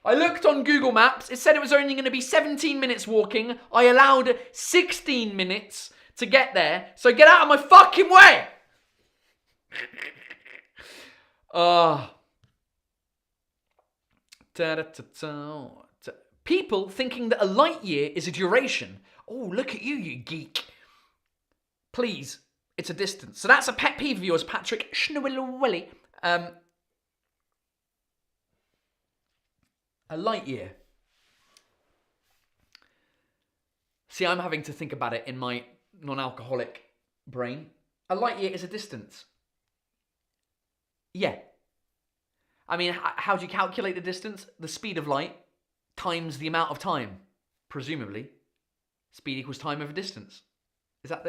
[SPEAKER 1] I looked on Google Maps. It said it was only going to be 17 minutes walking. I allowed 16 minutes to get there. So get out of my fucking way. People thinking that a light year is a duration. Oh, look at you geek. Please, it's a distance. So that's a pet peeve of yours, Patrick Schnwillwilly. A light year. See, I'm having to think about it in my non-alcoholic brain. A light year is a distance. Yeah. I mean, how do you calculate the distance? The speed of light times the amount of time, presumably. Speed equals time over distance. Is that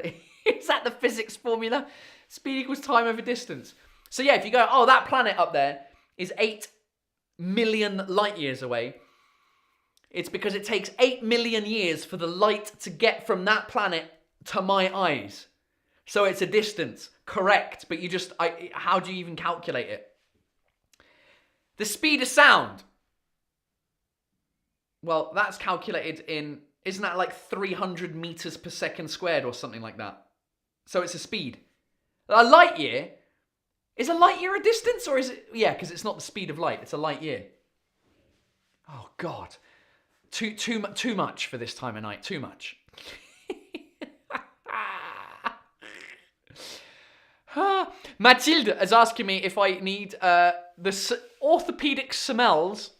[SPEAKER 1] the physics formula? Speed equals time over distance. So yeah, if you go, oh, that planet up there is 8 million light years away, it's because it takes 8 million years for the light to get from that planet to my eyes. So it's a distance, correct, but how do you even calculate it? The speed of sound. Well, that's calculated in, isn't that like 300 meters per second squared or something like that? So it's a speed. A light year, is a light year a distance or is it, yeah, because it's not the speed of light, it's a light year. Oh God, too much for this time of night, too much. Mathilde is asking me if I need the orthopedic semelles.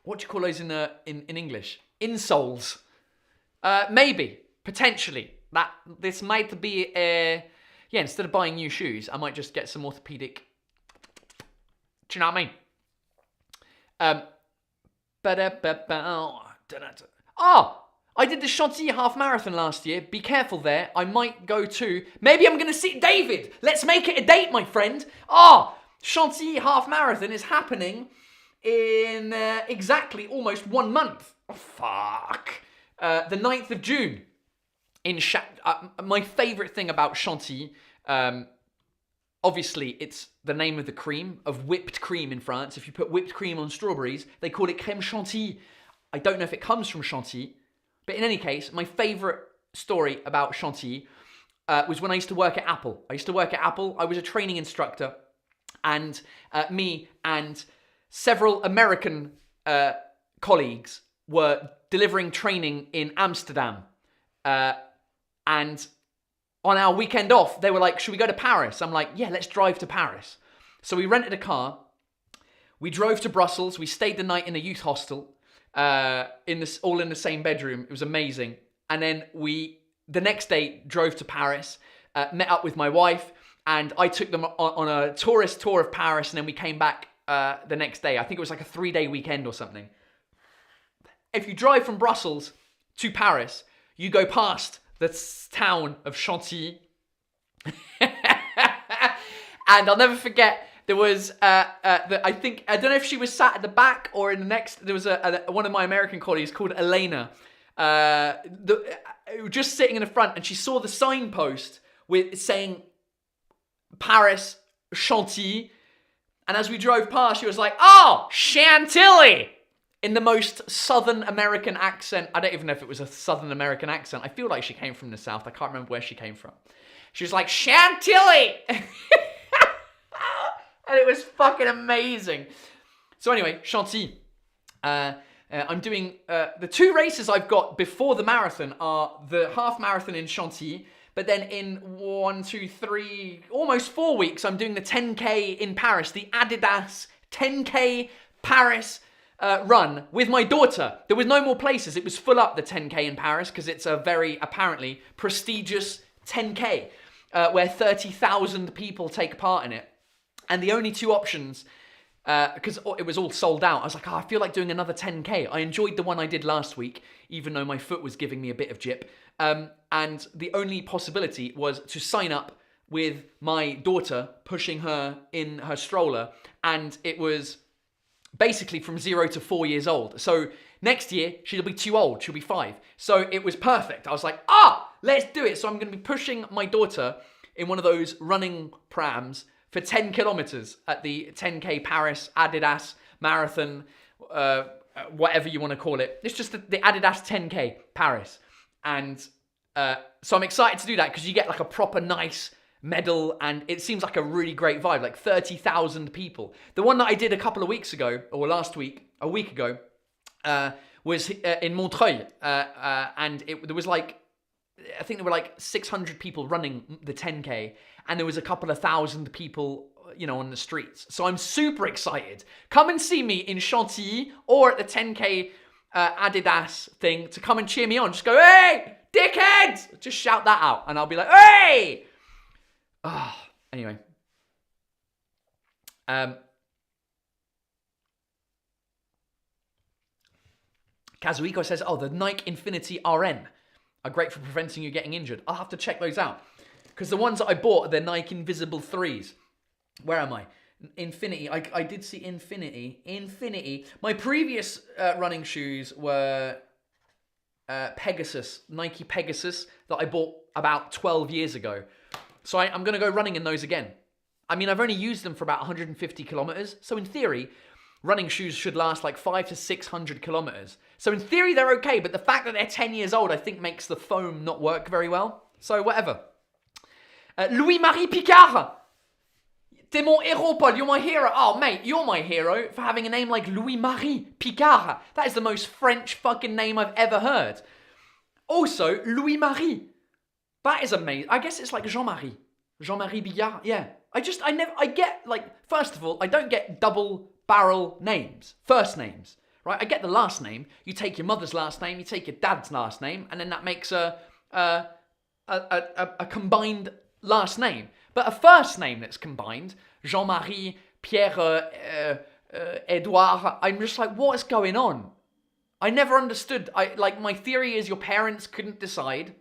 [SPEAKER 1] What do you call those in English? Insoles. Maybe, potentially. This might be yeah, instead of buying new shoes, I might just get some orthopedic. Do you know what I mean? I did the Shanti half marathon last year. Be careful there. I might go too. Maybe I'm going to see David. Let's make it a date, my friend. Shanti half marathon is happening in exactly almost 1 month. Oh, fuck. The 9th of June. My favourite thing about Shanti, obviously it's the name of the cream, of whipped cream in France. If you put whipped cream on strawberries, they call it crème chantilly. I don't know if it comes from Shanti, but in any case, my favourite story about Shanti was when I used to work at Apple. I was a training instructor, and me and several American colleagues were delivering training in Amsterdam. And on our weekend off, they were like, should we go to Paris? I'm like, yeah, let's drive to Paris. So we rented a car. We drove to Brussels. We stayed the night in a youth hostel, all in the same bedroom. It was amazing. And then the next day, drove to Paris, met up with my wife, and I took them on a tourist tour of Paris, and then we came back the next day. I think it was like a 3-day weekend or something. If you drive from Brussels to Paris, you go past the town of Chantilly. And I'll never forget, there was, I don't know if she was sat at the back or in the next, there was one of my American colleagues called Elena, just sitting in the front, and she saw the signpost saying Paris, Chantilly. And as we drove past, she was like, oh, Chantilly! In the most Southern American accent. I don't even know if it was a Southern American accent. I feel like she came from the South. I can't remember where she came from. She was like, Chantilly! And it was fucking amazing. So anyway, Chantilly. I'm doing... the 2 races I've got before the marathon are the half marathon in Chantilly. But then in 1, 2, 3, almost 4 weeks, I'm doing the 10K in Paris. The Adidas 10K Paris run with my daughter. There was no more places. It was full up, the 10K in Paris, because it's a very, apparently, prestigious 10K where 30,000 people take part in it. And the only 2 options because it was all sold out. I was like, I feel like doing another 10K. I enjoyed the one I did last week, even though my foot was giving me a bit of jip. And the only possibility was to sign up with my daughter, pushing her in her stroller. And it was basically from 0 to 4 years old. So next year, she'll be too old. She'll be 5. So it was perfect. I was like, let's do it. So I'm going to be pushing my daughter in one of those running prams for 10 kilometers at the 10K Paris Adidas Marathon, whatever you want to call it. It's just the Adidas 10K Paris. And so I'm excited to do that because you get like a proper nice medal and it seems like a really great vibe, like 30,000 people. The one that I did a couple of weeks ago, or a week ago, was in Montreuil. And there was like, I think there were like 600 people running the 10K, and there was a couple of thousand people, on the streets. So I'm super excited. Come and see me in Shanti or at the 10K Adidas thing to come and cheer me on. Just go, hey, dickheads! Just shout that out, and I'll be like, hey! Anyway. Kazuhiko says, the Nike Infinity RN are great for preventing you getting injured. I'll have to check those out. Because the ones that I bought are the Nike Invisible 3s. Where am I? Infinity. I did see Infinity. My previous running shoes were Pegasus. Nike Pegasus that I bought about 12 years ago. So I'm going to go running in those again. I mean, I've only used them for about 150 kilometers. So in theory, running shoes should last like 500 to 600 kilometers. So in theory, they're okay. But the fact that they're 10 years old, I think makes the foam not work very well. So whatever. Louis-Marie Picard. T'es mon héros, Paul. You're my hero. Oh, mate, you're my hero for having a name like Louis-Marie Picard. That is the most French fucking name I've ever heard. Also, Louis-Marie. That is amazing. I guess it's like Jean-Marie. Jean-Marie Bigard. Yeah. I get, like, first of all, I don't get double barrel names. First names. Right? I get the last name. You take your mother's last name, you take your dad's last name, and then that makes a combined last name. But a first name that's combined, Jean-Marie, Pierre, Edouard, I'm just like, what is going on? I never understood. My theory is your parents couldn't decide,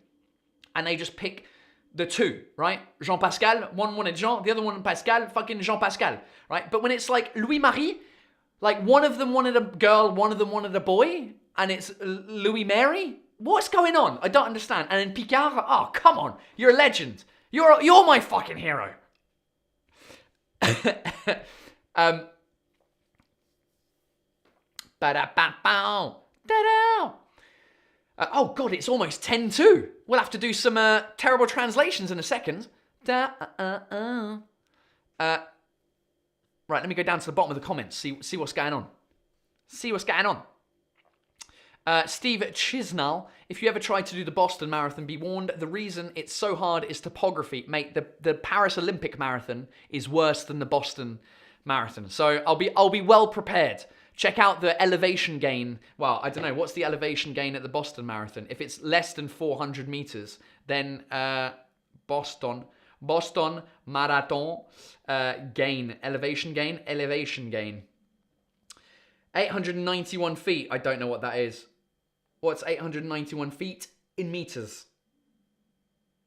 [SPEAKER 1] and they just pick the two, right? Jean-Pascal, one wanted Jean, the other one Pascal, fucking Jean-Pascal, right? But when it's like Louis-Marie, like one of them wanted a girl, one of them wanted a boy, and it's Louis-Mary? What's going on? I don't understand. And then Picard, come on, you're a legend. You're my fucking hero. Oh god, it's almost 10-2. We'll have to do some terrible translations in a second. Right, let me go down to the bottom of the comments, see what's going on. Steve Chisnall, if you ever try to do the Boston Marathon, be warned, the reason it's so hard is topography. Mate, the Paris Olympic Marathon is worse than the Boston Marathon. So I'll be well prepared. Check out the elevation gain. Well, I don't know, what's the elevation gain at the Boston Marathon? If it's less than 400 meters, then Boston Marathon elevation gain. 891 feet, I don't know what that is. What's 891 feet in meters?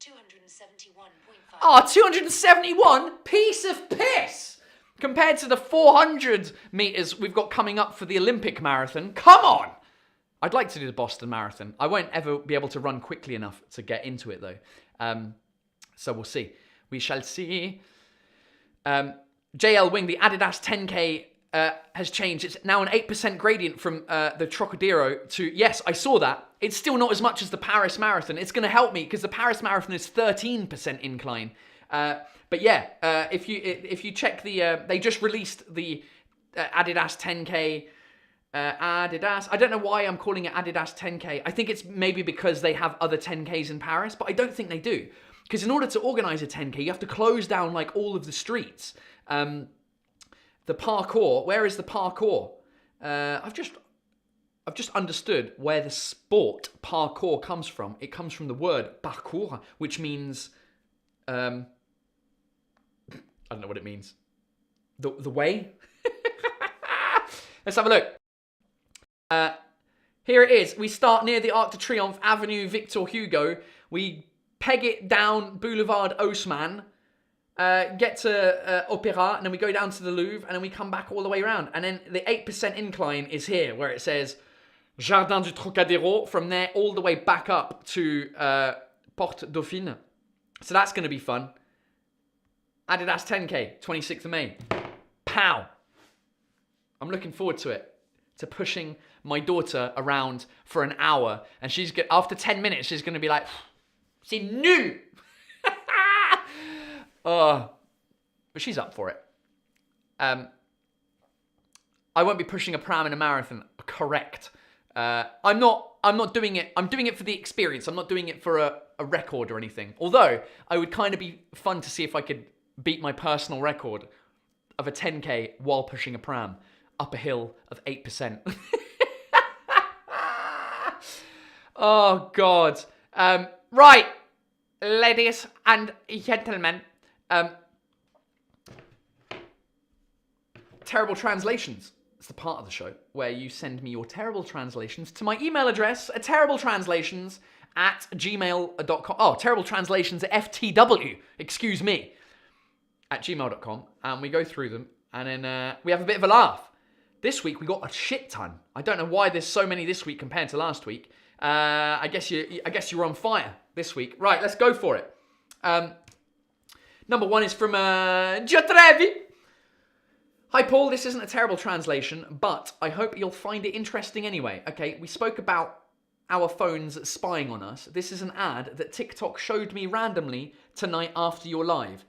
[SPEAKER 2] 271.5.
[SPEAKER 1] 271? Piece of piss! Compared to the 400 meters we've got coming up for the Olympic Marathon. Come on! I'd like to do the Boston Marathon. I won't ever be able to run quickly enough to get into it, though. So we'll see. We shall see. JL Wing, the Adidas 10K has changed. It's now an 8% gradient from the Trocadero to... Yes, I saw that. It's still not as much as the Paris Marathon. It's going to help me because the Paris Marathon is 13% incline. But yeah, if you check the... they just released the Adidas 10K... Adidas. I don't know why I'm calling it Adidas 10K. I think it's maybe because they have other 10Ks in Paris, but I don't think they do. Because in order to organize a 10K, you have to close down like all of the streets. The parkour. Where is the parkour? I've just understood where the sport parkour comes from. It comes from the word parcours, which means I don't know what it means. The way. Let's have a look. Here it is. We start near the Arc de Triomphe, Avenue Victor Hugo. We peg it down Boulevard Haussmann, get to Opéra, and then we go down to the Louvre, and then we come back all the way around. And then the 8% incline is here, where it says Jardin du Trocadéro. From there, all the way back up to Porte Dauphine. So that's going to be fun. Adidas 10K, 26th of May. Pow! I'm looking forward to it. To pushing my daughter around for an hour. And after 10 minutes, she's going to be like, c'est nul! But she's up for it. I won't be pushing a pram in a marathon. Correct. I'm not doing it. I'm doing it for the experience. I'm not doing it for a record or anything. Although, I would kind of be fun to see if I could beat my personal record of a 10K while pushing a pram up a hill of 8%. Oh, God. Right. Ladies and gentlemen. Terrible translations. It's the part of the show where you send me your terrible translations to my email address, terribletranslations@gmail.com. Oh, terrible translations at FTW, excuse me, at gmail.com. And we go through them, and then we have a bit of a laugh. This week, we got a shit ton. I don't know why there's so many this week compared to last week. I guess you're on fire this week. Right, let's go for it. Number one is from Giotrevi. Hi, Paul. This isn't a terrible translation, but I hope you'll find it interesting anyway. Okay, we spoke about our phones spying on us. This is an ad that TikTok showed me randomly tonight after your live.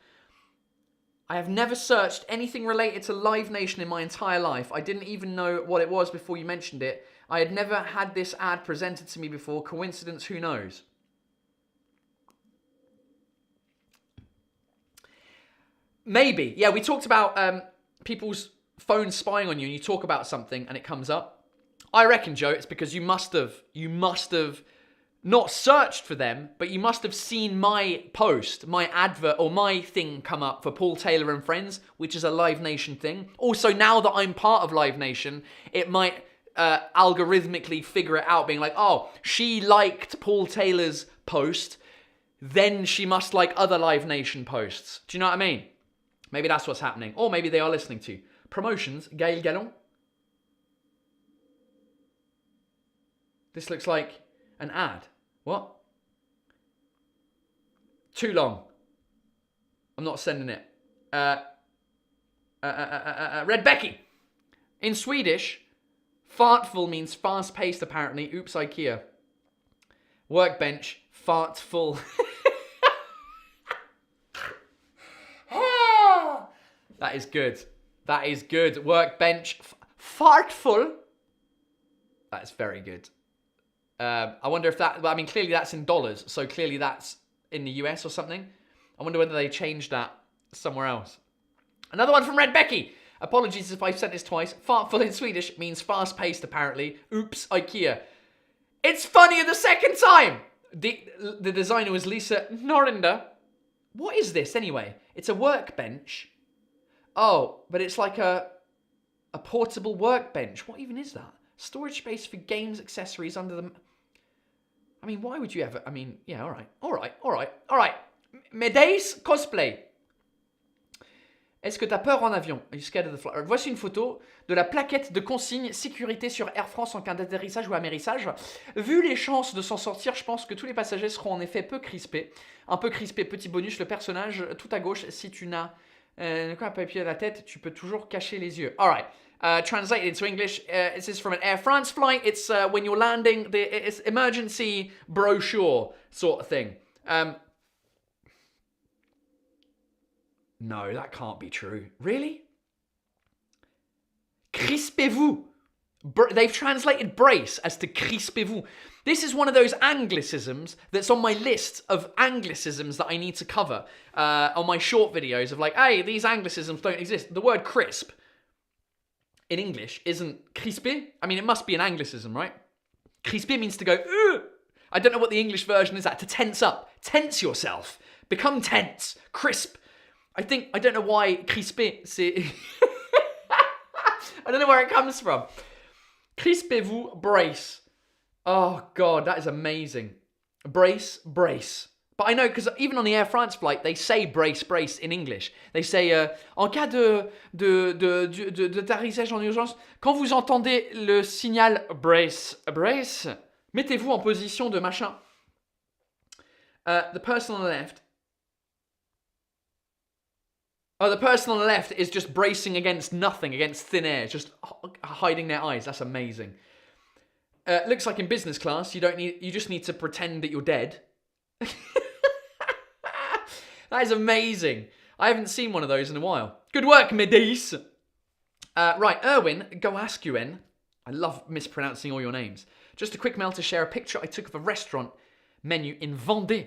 [SPEAKER 1] I have never searched anything related to Live Nation in my entire life. I didn't even know what it was before you mentioned it. I had never had this ad presented to me before. Coincidence, who knows? Maybe. Yeah, we talked about people's phones spying on you, and you talk about something and it comes up. I reckon, Joe, it's because you must have not searched for them, but you must have seen my post, my advert, or my thing come up for Paul Taylor and Friends, which is a Live Nation thing. Also, now that I'm part of Live Nation, it might algorithmically figure it out, being like, oh, she liked Paul Taylor's post, then she must like other Live Nation posts. Do you know what I mean? Maybe that's what's happening. Or maybe they are listening to promotions. Gaël Gallon. This looks like an ad. What? Too long. I'm not sending it. Red Becky. In Swedish, fartful means fast-paced apparently. Oops, IKEA. Workbench, fartful. That is good. That is good. Workbench, fartful. That is very good. I wonder if that, I mean, clearly that's in dollars, so clearly that's in the US or something. I wonder whether they changed that somewhere else. Another one from Red Becky. Apologies if I've said this twice. Fartful in Swedish means fast-paced, apparently. Oops, IKEA. It's funnier the second time. The designer was Lisa Norinder. What is this, anyway? It's a workbench. Oh, but it's like a portable workbench. What even is that? Storage space for games accessories under the... I mean, why would you ever... I mean, yeah, all right. Medeis cosplay. Est-ce que t'as peur en avion? Are you scared of the flight? Voici une photo de la plaquette de consigne sécurité sur Air France en cas d'atterrissage ou amérissage. Vu les chances de s'en sortir, je pense que tous les passagers seront en effet peu crispés. Un peu crispé, petit bonus, le personnage tout à gauche, si tu n'as un papier à la tête, tu peux toujours cacher les yeux. All right. Translated into English, this is from an Air France flight. It's when you're landing, it's emergency brochure sort of thing. No, that can't be true. Really? Crispez-vous. They've translated brace as to crispez-vous. This is one of those Anglicisms that's on my list of Anglicisms that I need to cover on my short videos of like, hey, these Anglicisms don't exist. The word crisp in English isn't crispé. I mean, it must be an Anglicism, right? Crispé means to go, ugh. I don't know what the English version is that. To tense up. Tense yourself. Become tense. Crisp. I don't know why crispé, c'est... I don't know where it comes from. Crispez-vous, brace. Oh, God, that is amazing. Brace, brace. But I know, because even on the Air France flight, they say brace, brace in English. They say, en cas d'atterrissage en urgence, quand vous entendez le signal brace, brace, mettez-vous en position de machin. The person on the left. Oh, the person on the left is just bracing against nothing, against thin air, just hiding their eyes. That's amazing. Looks like in business class, you just need to pretend that you're dead. That is amazing. I haven't seen one of those in a while. Good work, Medis. Right, Erwin, go ask you in. I love mispronouncing all your names. Just a quick mail to share a picture I took of a restaurant menu in Vendée,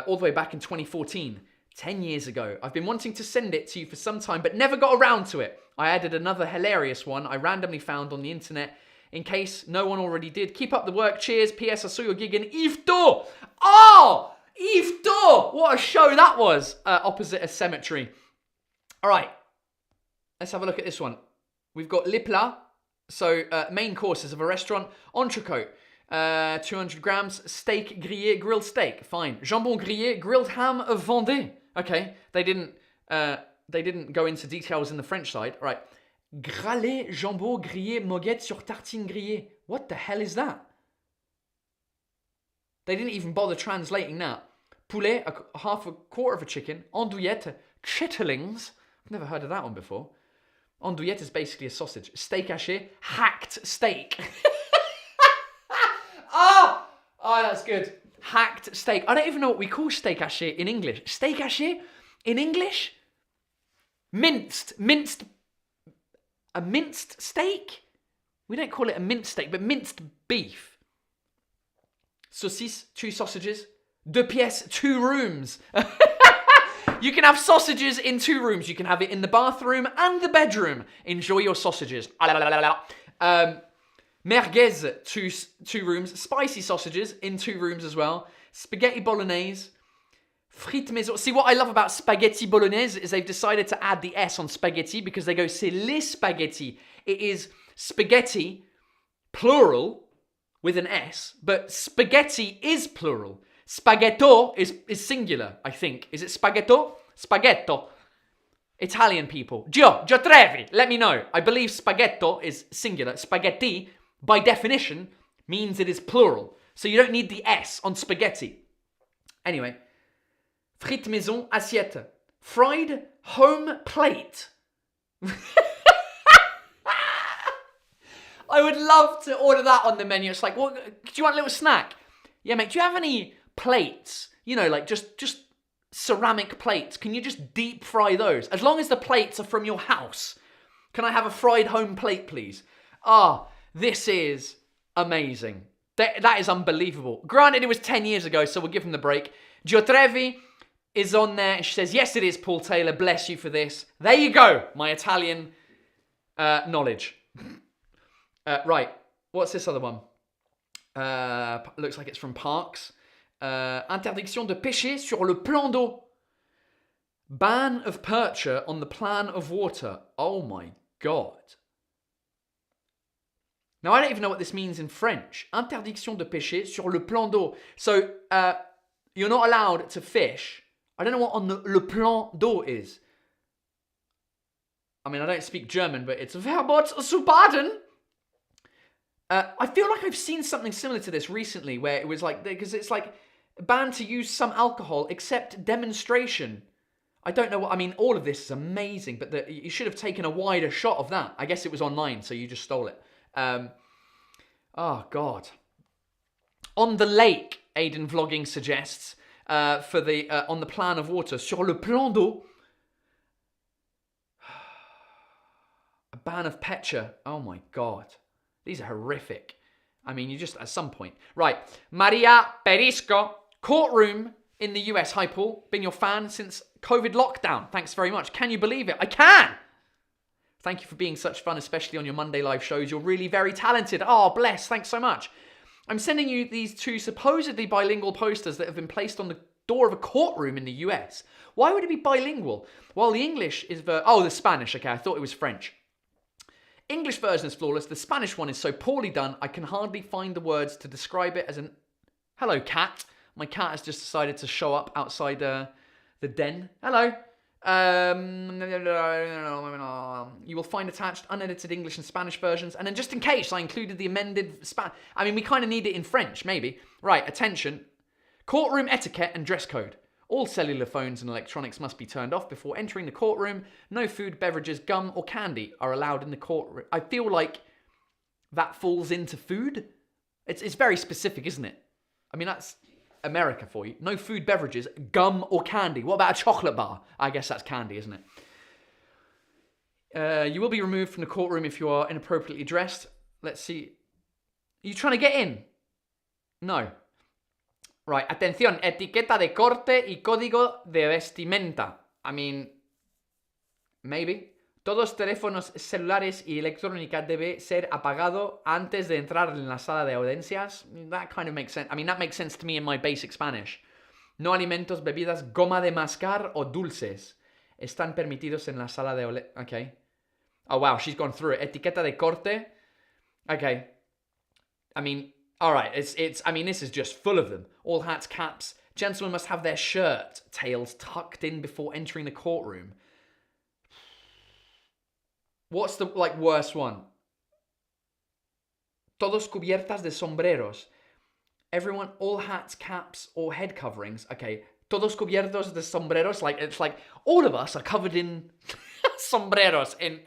[SPEAKER 1] all the way back in 2014. 10 years ago. I've been wanting to send it to you for some time, but never got around to it. I added another hilarious one I randomly found on the internet, in case no one already did. Keep up the work. Cheers. P.S. I saw your gig in Yves d'Or. Oh! Yves d'Or! What a show that was. Opposite a cemetery. All right. Let's have a look at this one. We've got les plats. So, main courses of a restaurant. Entrecôte. 200 grams. Steak grillé, grilled steak. Fine. Jambon grillé, grilled ham of Vendée. Okay, they didn't go into details in the French side. All right. Grallé, jambon grillé, moguette sur tartine grillée. What the hell is that? They didn't even bother translating that. Poulet, half a quarter of a chicken. Andouillette, chitterlings. I've never heard of that one before. Andouillette is basically a sausage. Steak haché, hacked steak. Oh, that's good. Hacked steak. I don't even know what we call steak haché in English. Steak haché in English? Minced. A minced steak? We don't call it a minced steak, but minced beef. Saucisse, 2 sausages. 2 pièces, 2 rooms. You can have sausages in 2 rooms. You can have it in the bathroom and the bedroom. Enjoy your sausages. Merguez, 2 rooms. Spicy sausages in 2 rooms as well. Spaghetti bolognese. Frites maison. See, what I love about spaghetti bolognese is they've decided to add the S on spaghetti because they go, c'est les spaghetti. It is spaghetti, plural, with an S, but spaghetti is plural. Spaghetto is singular, I think. Is it spaghetto? Spaghetto. Italian people. Gio Trevi, let me know. I believe spaghetto is singular. Spaghetti, by definition, means it is plural. So you don't need the S on spaghetti. Anyway. Frites maison, assiette. Fried home plate. I would love to order that on the menu. It's like, well, do you want a little snack? Yeah, mate, do you have any plates? You know, like just ceramic plates. Can you just deep fry those? As long as the plates are from your house. Can I have a fried home plate, please? This is amazing. That is unbelievable. Granted, it was 10 years ago, so we'll give him the break. Gio Trevi is on there, and she says, yes, it is, Paul Taylor. Bless you for this. There you go, my Italian knowledge. Right, what's this other one? Looks like it's from Parks. Interdiction de pêcher sur le plan d'eau. Ban of percher on the plan of water. Oh my God. Now, I don't even know what this means in French. Interdiction de pêcher sur le plan d'eau. So, you're not allowed to fish. I don't know what on le plan d'eau is. I mean, I don't speak German, but it's Verbot zu baden. I feel like I've seen something similar to this recently, where it was like, because it's like banned to use some alcohol except demonstration. I don't know what, I mean, all of this is amazing, but you should have taken a wider shot of that. I guess it was online, so you just stole it. Oh, God. On the lake, Aiden Vlogging suggests, for the on the plan of water, sur le plan d'eau. A ban of petcher. Oh, my God. These are horrific. I mean, you just, at some point. Right. Maria Perisco. Courtroom in the US. Hi, Paul. Been your fan since COVID lockdown. Thanks very much. Can you believe it? I can. Thank you for being such fun, especially on your Monday live shows. You're really very talented. Oh, bless. Thanks so much. I'm sending you these 2 supposedly bilingual posters that have been placed on the door of a courtroom in the US. Why would it be bilingual? Well, the English is the Spanish. Okay, I thought it was French. English version is flawless. The Spanish one is so poorly done, I can hardly find the words to describe it as an... Hello, cat. My cat has just decided to show up outside the den. Hello. You will find attached unedited English and Spanish versions. And then just in case, I included the amended Spanish. I mean, we kind of need it in French, maybe. Right, attention. Courtroom etiquette and dress code. All cellular phones and electronics must be turned off before entering the courtroom. No food, beverages, gum, or candy are allowed in the courtroom. I feel like that falls into food. It's very specific, isn't it? I mean, that's America for you. No food, beverages, gum, or candy. What about a chocolate bar? I guess that's candy, isn't it? You will be removed from the courtroom if you are inappropriately dressed. Let's see. Are you trying to get in? No. Right, atención, etiqueta de corte y código de vestimenta. I mean, maybe. Todos teléfonos celulares y electrónica debe ser apagado antes de entrar en la sala de audiencias. That kind of makes sense. I mean, that makes sense to me in my basic Spanish. No alimentos, bebidas, goma de mascar o dulces están permitidos en la sala de audiencias. Okay. Oh, wow, she's gone through it. Etiqueta de corte. Okay. I mean... All right, I mean, this is just full of them. All hats, caps. Gentlemen must have their shirt tails tucked in before entering the courtroom. What's the, worst one? Todos cubiertas de sombreros. Everyone, all hats, caps, or head coverings. Okay, todos cubiertos de sombreros. It's like all of us are covered in sombreros, in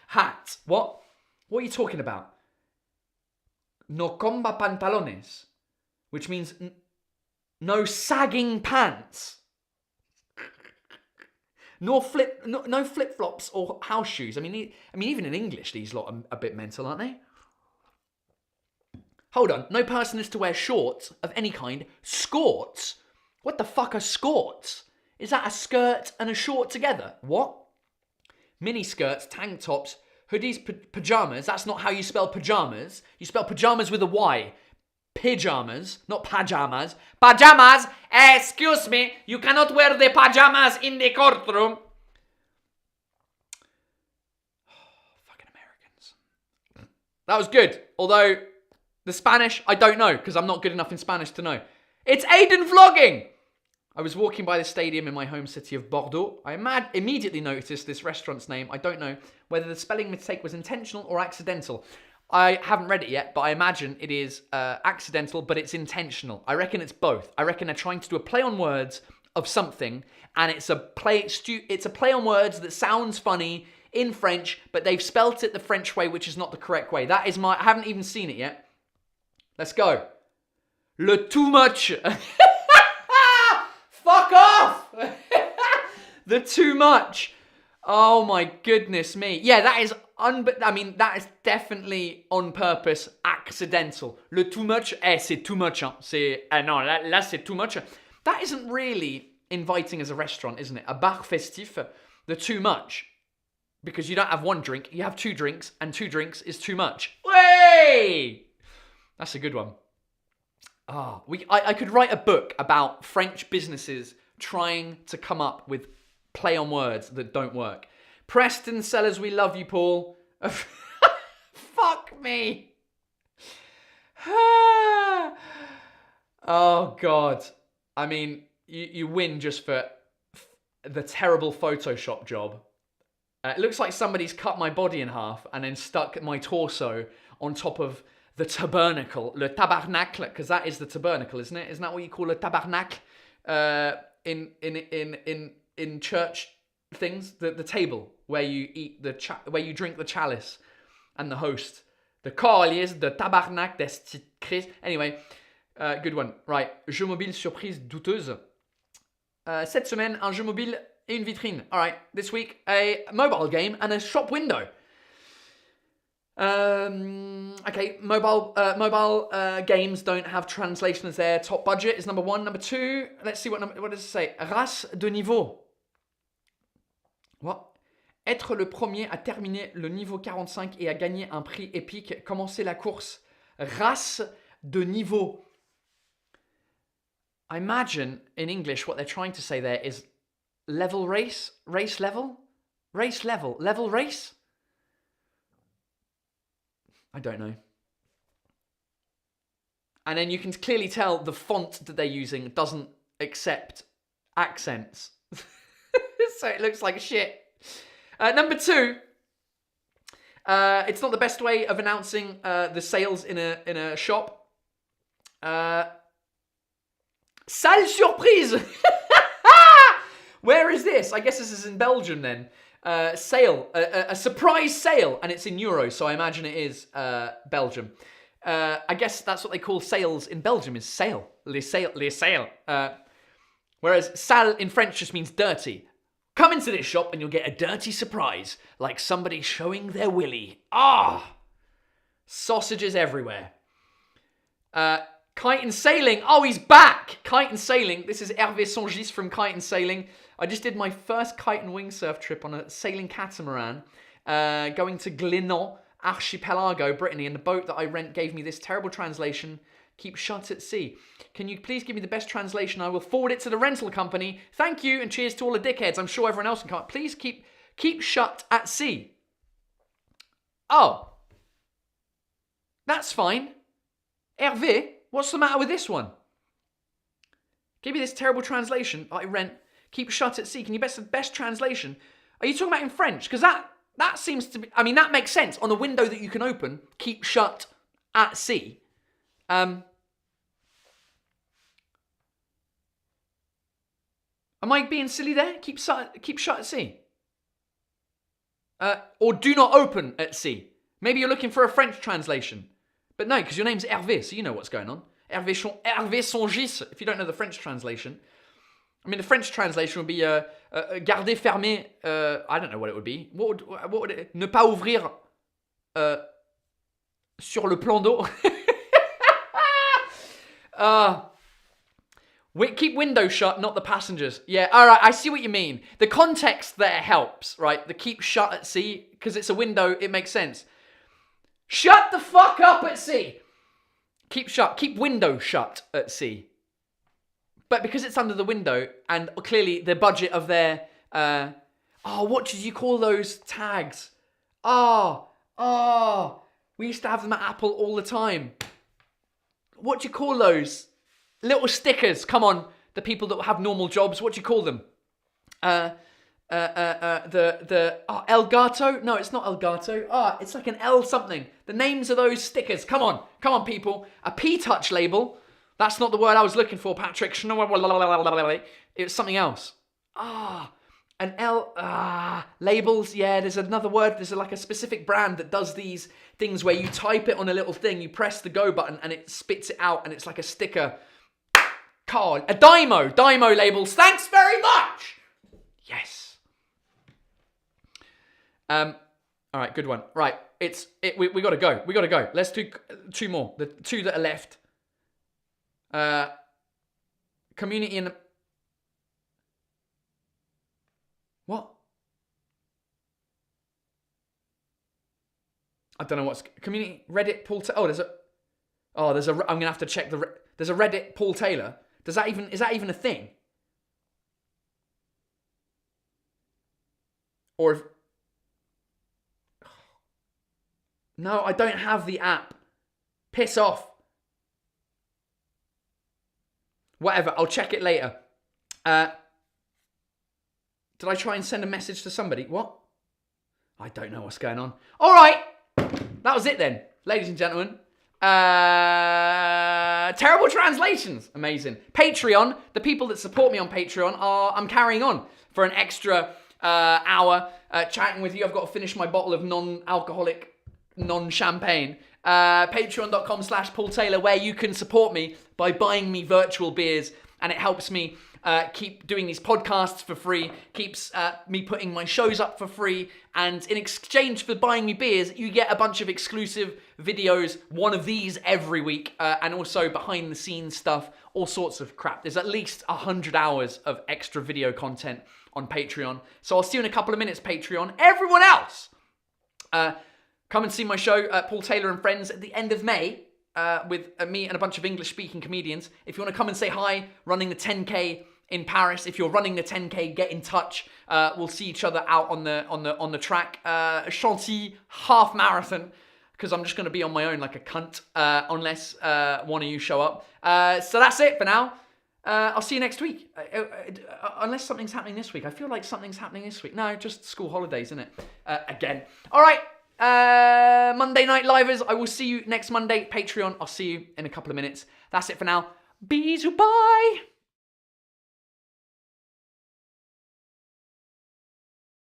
[SPEAKER 1] hats. What? What are you talking about? No comba pantalones, which means no sagging pants. No flip-flops or house shoes. I mean, even in English, these lot are a bit mental, aren't they? Hold on. No person is to wear shorts of any kind. Skirts? What the fuck are skirts? Is that a skirt and a short together? What? Mini skirts, tank tops, hoodies, pajamas. That's not how you spell pajamas. You spell pajamas with a Y. Pyjamas, not pajamas. Pajamas! Excuse me, you cannot wear the pajamas in the courtroom. Fucking Americans. That was good. Although, the Spanish, I don't know, because I'm not good enough in Spanish to know. It's Aiden vlogging! I was walking by the stadium in my home city of Bordeaux. I immediately noticed this restaurant's name. I don't know whether the spelling mistake was intentional or accidental. I haven't read it yet, but I imagine it is accidental, but it's intentional. I reckon it's both. I reckon they're trying to do a play on words of something, and it's a play on words that sounds funny in French, but they've spelt it the French way, which is not the correct way. That is I haven't even seen it yet. Let's go. Le too much. Fuck off! The too much. Oh my goodness me. Yeah, that is that is definitely on purpose accidental. Le too much, c'est too much. Non, là c'est too much. That isn't really inviting as a restaurant, isn't it? A bar festif, the too much. Because you don't have one drink, you have two drinks, and two drinks is too much. Way! That's a good one. I could write a book about French businesses trying to come up with play on words that don't work. Preston Sellers, we love you, Paul. Fuck me. Oh, God. I mean, you win just for the terrible Photoshop job. It looks like somebody's cut my body in half and then stuck my torso on top of the tabernacle, le tabernacle, because that is the tabernacle, isn't it? Isn't that what you call a tabernacle in church things? The table where you eat where you drink the chalice and the host. The colliers, the tabernacle des Christ. Anyway, good one. Right, jeu mobile surprise douteuse. Cette semaine, un jeu mobile et une vitrine. All right, this week a mobile game and a shop window. Okay, mobile games don't have translation as their top budget is number one. Number two, let's see what does it say? Race de niveau. What? Être le premier à terminer le niveau 45 et à gagner un prix épique. Commencer la course. Race de niveau. I imagine in English what they're trying to say there is level race, race level, race level, level race. I don't know. And then you can clearly tell the font that they're using doesn't accept accents. So it looks like shit. Number 2. It's not the best way of announcing the sales in a shop. Sale surprise! Where is this? I guess this is in Belgium then. Sale. A surprise sale. And it's in euros, so I imagine it is Belgium. I guess that's what they call sales in Belgium, is sale. Les sales. Whereas sale in French just means dirty. Come into this shop and you'll get a dirty surprise, like somebody showing their willy. Sausages everywhere. Kite and sailing. Oh, he's back. Kite and sailing. This is Hervé Songis from Kite and Sailing. I just did my first kite and windsurf trip on a sailing catamaran, going to Glenot Archipelago, Brittany, and the boat that I rent gave me this terrible translation: keep shut at sea. Can you please give me the best translation? I will forward it to the rental company. Thank you, and cheers to all the dickheads. I'm sure everyone else can come. Please keep shut at sea. Oh. That's fine. Hervé, what's the matter with this one? Give me this terrible translation I rent. Keep shut at sea. Can you best translation? Are you talking about in French? Because that seems to be... I mean, that makes sense. On a window that you can open, keep shut at sea. Am I being silly there? Keep shut at sea. Or do not open at sea. Maybe you're looking for a French translation. But no, because your name's Hervé, so you know what's going on. Hervé Songis, if you don't know the French translation. I mean, the French translation would be garder fermé. I don't know what it would be. What would it? Ne pas ouvrir sur le plan d'eau. Keep windows shut, not the passengers. Yeah, all right, I see what you mean. The context there helps, right? The keep shut at sea, because it's a window, it makes sense. Shut the fuck up at sea. Keep window shut at sea. But because it's under the window, and clearly the budget of their, what did you call those tags? We used to have them at Apple all the time. What do you call those? Little stickers. Come on, the people that have normal jobs, what do you call them? El Gato? No, it's not El Gato. It's like an L something. The names of those stickers. Come on, people. A P-Touch label. That's not the word I was looking for, Patrick. It was something else. An L... labels. Yeah, there's another word. There's like a specific brand that does these things where you type it on a little thing, you press the go button, and it spits it out, and it's like a sticker. Card. A Dymo labels. Thanks very much! Yes. All right, good one. Right, we gotta go. We gotta go. Let's do 2 more. The 2 that are left. Community and... What? I don't know what's... Community... Reddit Paul Taylor. there's a... I'm gonna have to check the... There's a Reddit Paul Taylor. Is that even a thing? Or if... No, I don't have the app. Piss off. Whatever, I'll check it later. Did I try and send a message to somebody? What? I don't know what's going on. All right. That was it then, ladies and gentlemen. Terrible translations. Amazing. Patreon. The people that support me on Patreon I'm carrying on for an extra hour chatting with you. I've got to finish my bottle of non-alcoholic, non-champagne. Patreon.com/Paul Taylor, where you can support me by buying me virtual beers, and it helps me keep doing these podcasts for free, keeps me putting my shows up for free, and in exchange for buying me beers, you get a bunch of exclusive videos, one of these every week, and also behind the scenes stuff, all sorts of crap. There's at least 100 hours of extra video content on Patreon. So I'll see you in a couple of minutes, Patreon. Everyone else, come and see my show, Paul Taylor and Friends, at the end of May, with me and a bunch of English-speaking comedians. If you want to come and say hi, running the 10K in Paris. If you're running the 10K, get in touch. We'll see each other out on the track. Shanti half marathon, because I'm just going to be on my own like a cunt unless one of you show up. So that's it for now. I'll see you next week. Unless something's happening this week. I feel like something's happening this week. No, just school holidays, isn't it? Again. All right. Monday Night Livers. I will see you next Monday. Patreon. I'll see you in a couple of minutes. That's it for now. Bisous. Bye.